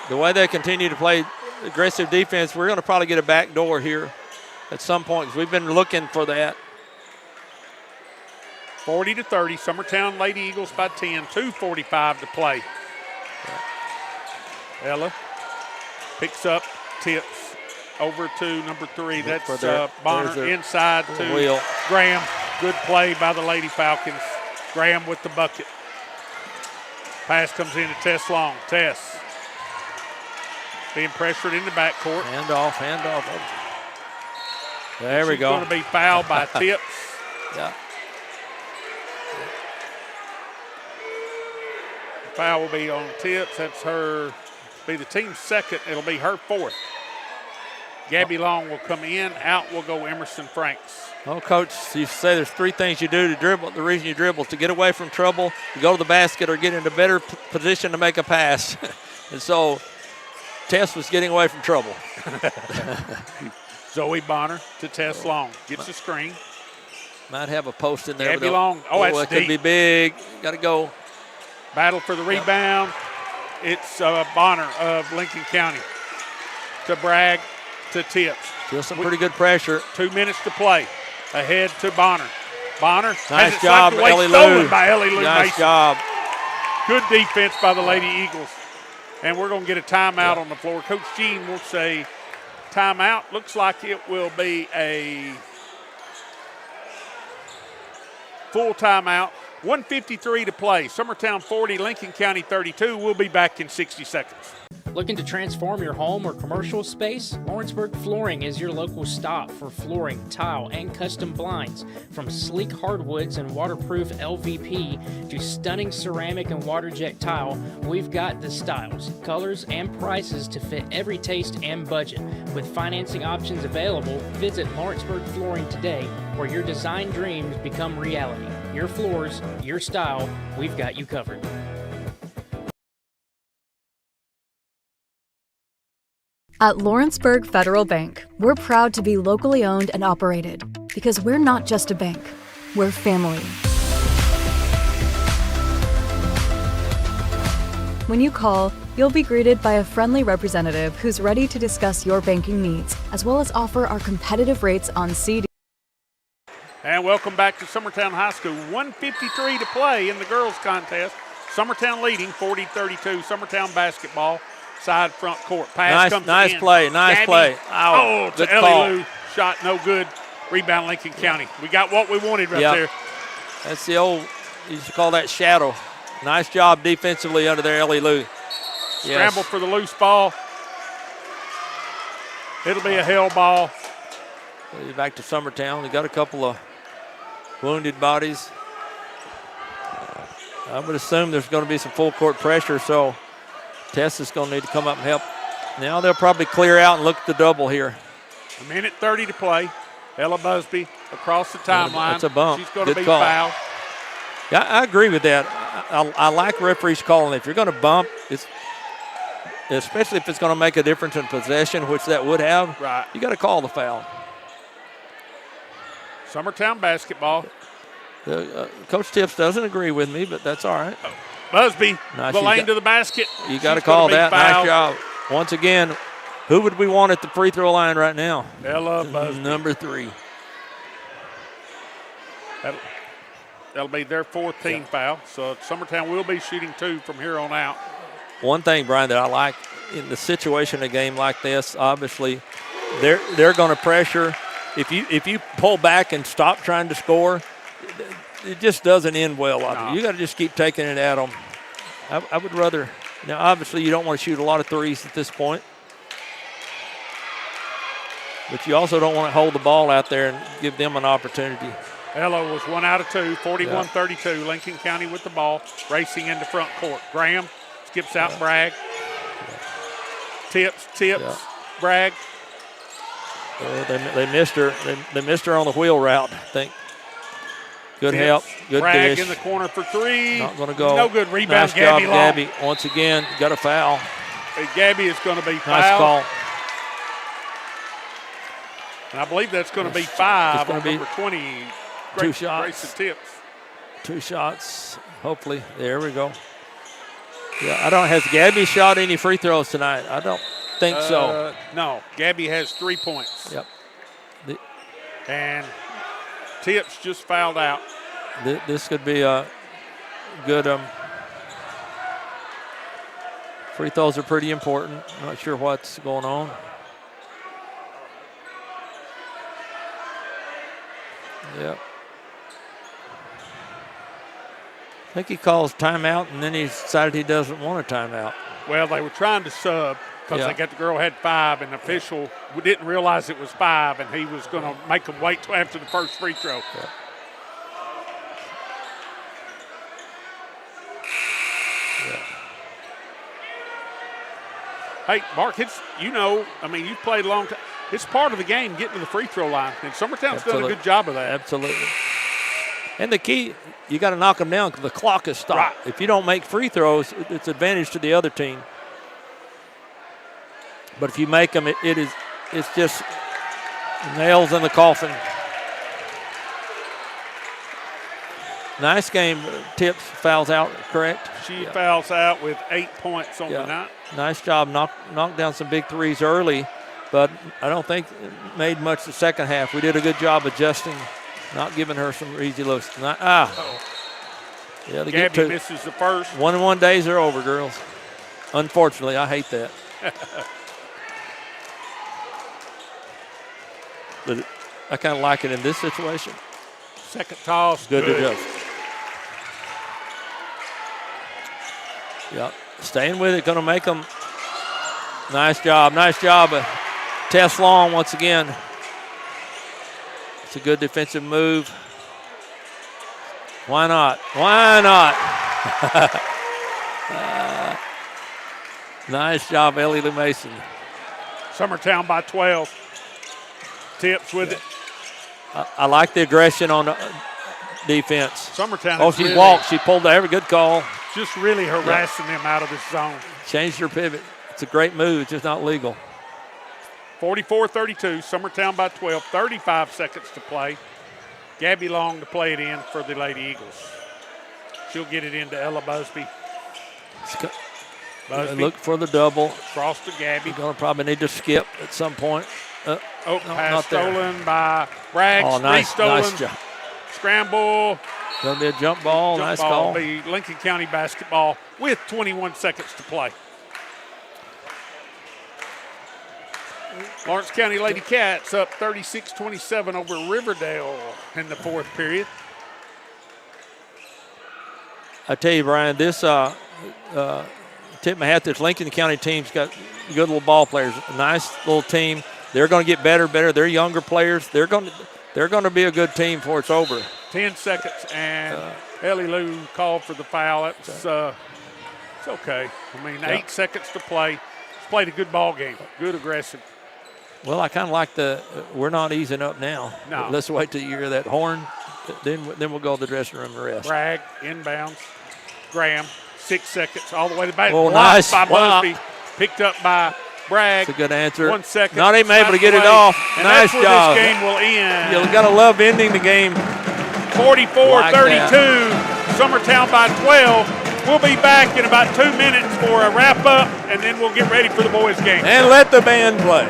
the way they continue to play aggressive defense, we're going to probably get a back door here at some point because we've been looking for that. 40-30. Summertown Lady Eagles by 10. 2:45 to play. Ella picks up, tips over to number 3. That's Bonner inside to wheel. Graham. Good play by the Lady Falcons. Graham with the bucket. Pass comes in to Tess Long. Tess being pressured in the backcourt. Hand off. There we go. She's going to be fouled by Tips. Yeah. Foul will be on Tips. That's her, be the team's second. It'll be her 4th. Gabby Long will come in. Out will go Emerson Franks. Oh, Coach, you say there's 3 things you do to dribble. The reason you dribble is to get away from trouble, to go to the basket, or get in a better position to make a pass. And so Tess was getting away from trouble. Zoe Bonner to Tess Long. Gets the screen. Might have a post in there. Gabby Long. Oh, that's it deep. Could be big. Got to go. Battle for the rebound. It's Bonner of Lincoln County to Bragg to Tips. Still some pretty good pressure. 2 minutes to play. Ahead to Bonner. Bonner. Nice job, Ellie Lou. Stolen by Ellie Lou Nice Mason. job. Good defense by the Lady Eagles. And we're going to get a timeout on the floor. Coach Jean will say timeout. Looks like it will be a full timeout. 1:53 to play. Summertown 40, Lincoln County 32. We'll be back in 60 seconds. Looking to transform your home or commercial space? Lawrenceburg Flooring is your local stop for flooring, tile, and custom blinds. From sleek hardwoods and waterproof LVP to stunning ceramic and water jet tile, we've got the styles, colors, and prices to fit every taste and budget. With financing options available, visit Lawrenceburg Flooring today, where your design dreams become reality. Your floors, your style, we've got you covered. At Lawrenceburg Federal Bank, we're proud to be locally owned and operated because we're not just a bank, we're family. When you call, you'll be greeted by a friendly representative who's ready to discuss your banking needs, as well as offer our competitive rates on CD. And welcome back to Summertown High School. 1:53 to play in the girls contest. Summertown leading 40-32. Summertown basketball. Side front court. Pass comes nice in. play, nice Gabby. play. Oh, good to Ellie call. Lou. Shot no good. Rebound Lincoln County. We got what we wanted right there. That's the old, you used to call that shadow. Nice job defensively under there, Ellie Lou. Scramble for the loose ball. It'll be a hell ball. Back to Summertown. We got a couple of wounded bodies. I would assume there's going to be some full court pressure, so Tess is going to need to come up and help. Now they'll probably clear out and look at the double here. 1:30 to play. Ella Busby across the timeline. That's a bump. She's going Good to be call. fouled. Yeah, I agree with that. I like referees calling. If you're going to bump, especially if it's going to make a difference in possession, which that would have, right, you got to call the foul. Summertown basketball. Coach Tips doesn't agree with me, but that's all right. Busby, Nice. the lane to the basket. You got to She's call gonna be that. fouled. Nice job. Once again, who would we want at the free throw line right now? Ella Busby. Number 3. That'll be their 4th team foul. So Summertown will be shooting 2 from here on out. One thing, Brian, that I like in the situation, a game like this, obviously, they're going to pressure. If you pull back and stop trying to score, it just doesn't end well. No. You got to just keep taking it at them. I would rather. Now, obviously, you don't want to shoot a lot of threes at this point, but you also don't want to hold the ball out there and give them an opportunity. Ella was 1 out of 2, 41-32. Lincoln County with the ball, racing into front court. Graham skips out Bragg. Tips, Bragg. They missed her. They missed her on the wheel route, I think. Good help. Good Bragg dish. in the corner for 3. Not going to go. No good rebound. Nice Gabby job, Long. Gabby. Once again, got a foul. Gabby is going to be fouled. Nice call. And I believe that's going to be 5 going on to be number 20. 2 shots. Grayson Tips. 2 shots. Hopefully. There we go. Yeah, has Gabby shot any free throws tonight? I don't think so. No. Gabby has 3 points. Yep. And Tips just fouled out. This could be a good. Free throws are pretty important. Not sure what's going on. Yep. I think he calls timeout, and then he decided he doesn't want a timeout. Well, they were trying to sub because they got the girl had 5, and the official didn't realize it was 5, and he was going to make them wait till after the first free throw. Yeah. Hey, Mark, you've played a long time. It's part of the game getting to the free throw line, and Summertown's done a good job of that. Absolutely. And the key, you got to knock them down because the clock is stopped. Right. If you don't make free throws, it's advantage to the other team. But if you make them, it's just nails in the coffin. Nice game. Tips fouls out, correct? She fouls out with 8 points on the night. Nice job. Knocked down some big threes early, but I don't think it made much the second half. We did a good job adjusting, not giving her some easy looks. Yeah, they get Gabby misses the first. 1-1 days are over, girls. Unfortunately, I hate that. But I kind of like it in this situation. Second toss. Good to adjust. Yeah, staying with it, going to make them. Nice job. Tess Long once again. It's a good defensive move. Why not? Nice job, Ellie Lou Mason. Summertown by 12. Tips with it. I like the aggression on the defense. Summertown. She walked. She pulled every good call. Just really harassing them out of this zone. Changed her pivot. It's a great move. It's just not legal. 44-32. Summertown by 12. 35 seconds to play. Gabby Long to play it in for the Lady Eagles. She'll get it into Ella Busby. Look for the double. Cross to Gabby. You're going to probably need to skip at some point. Pass stolen by Braggs. Oh, nice job. Scramble. Going to be a jump ball. Nice call. Be Lincoln County basketball with 21 seconds to play. Lawrence County Lady Cats up 36-27 over Riverdale in the fourth period. I tell you, Brian, this tip my hat. This Lincoln County team's got good little ball players. A nice little team. They're going to get better. They're younger players. They're going to be a good team before it's over. 10 seconds, and Ellie Lou called for the foul. It's okay. I mean, 8 seconds to play. She's played a good ball game. Good aggressive. Well, I kind of like we're not easing up now. No. Let's wait till you hear that horn. Then we'll go to the dressing room and rest. Bragg, inbounds. Graham, 6 seconds, all the way to the back. Oh, nice. By Busby. Picked up by Bragg. That's a good answer. 1 second. Not even able to get it off. And nice that's where job. This game will end. You got to love ending the game. 44-32. Summertown by 12. We'll be back in about 2 minutes for a wrap-up, and then we'll get ready for the boys' game. And let the band play.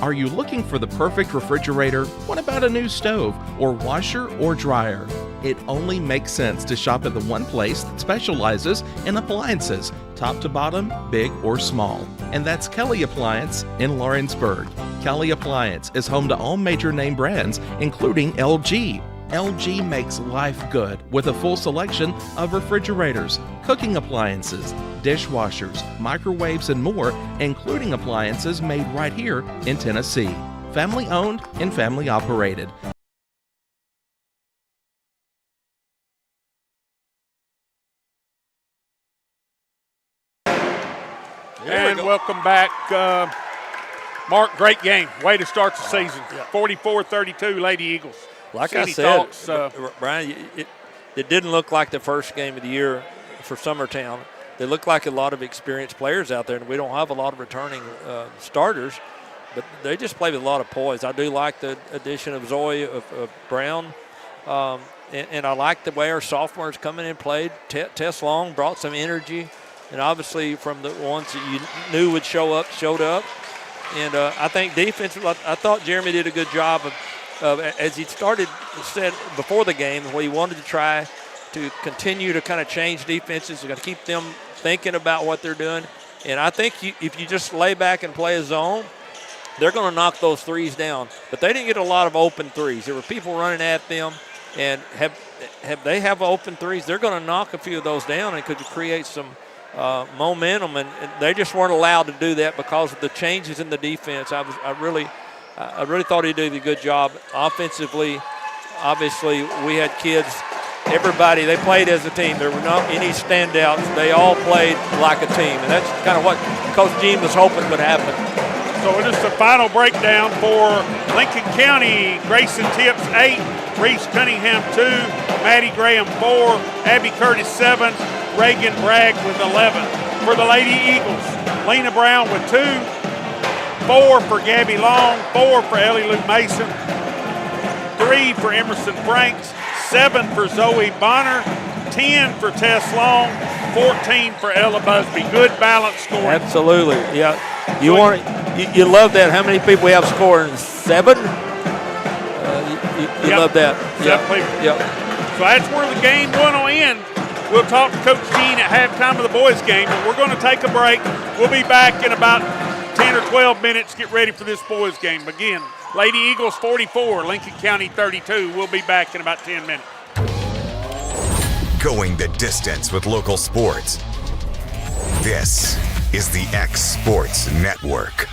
Are you looking for the perfect refrigerator? What about a new stove or washer or dryer? It only makes sense to shop at the one place that specializes in appliances, top to bottom, big or small. And that's Kelly Appliance in Lawrenceburg. Kelly Appliance is home to all major name brands, including LG. LG makes life good with a full selection of refrigerators, cooking appliances, dishwashers, microwaves, and more, including appliances made right here in Tennessee. Family owned and family operated. And welcome back. Mark, great game. Way to start the season. 44-32, Lady Eagles. Like I said, Brian, it didn't look like the first game of the year for Summertown. They look like a lot of experienced players out there, and we don't have a lot of returning starters, but they just play with a lot of poise. I do like the addition of Zoe of Brown, and I like the way our sophomores come in and played. Tess Long brought some energy, and obviously from the ones that you knew would show up, showed up. And I think defensively, I thought Jeremy did a good job of as he said before the game, what he wanted to try to continue to kind of change defenses. You got to keep them thinking about what they're doing. And I think if you just lay back and play a zone, they're going to knock those threes down. But they didn't get a lot of open threes. There were people running at them, and they have open threes, they're going to knock a few of those down and could create some momentum. And they just weren't allowed to do that because of the changes in the defense. I really thought he did a good job offensively. Obviously, we had kids. Everybody, they played as a team. There were not any standouts. They all played like a team, and that's kind of what Coach Gene was hoping would happen. So just a final breakdown for Lincoln County. Grayson Tips 8, Reese Cunningham 2, Maddie Graham 4, Abby Curtis 7, Reagan Bragg with 11. For the Lady Eagles, Lena Brown with 2, 4 for Gabby Long, 4 for Ellie Lou Mason, 3 for Emerson Franks, 7 for Zoe Bonner, 10 for Tess Long, 14 for Ella Busby. Good balanced scoring. Absolutely, yeah. You love that. How many people we have scoring? 7? You love that. 7 people. Yep. So that's where the game one will end. We'll talk to Coach Gene at halftime of the boys' game, but we're going to take a break. We'll be back in about 10 or 12 minutes. Get ready for this boys' game. Again, Lady Eagles 44, Lincoln County 32. We'll be back in about 10 minutes. Going the distance with local sports. This is the X Sports Network.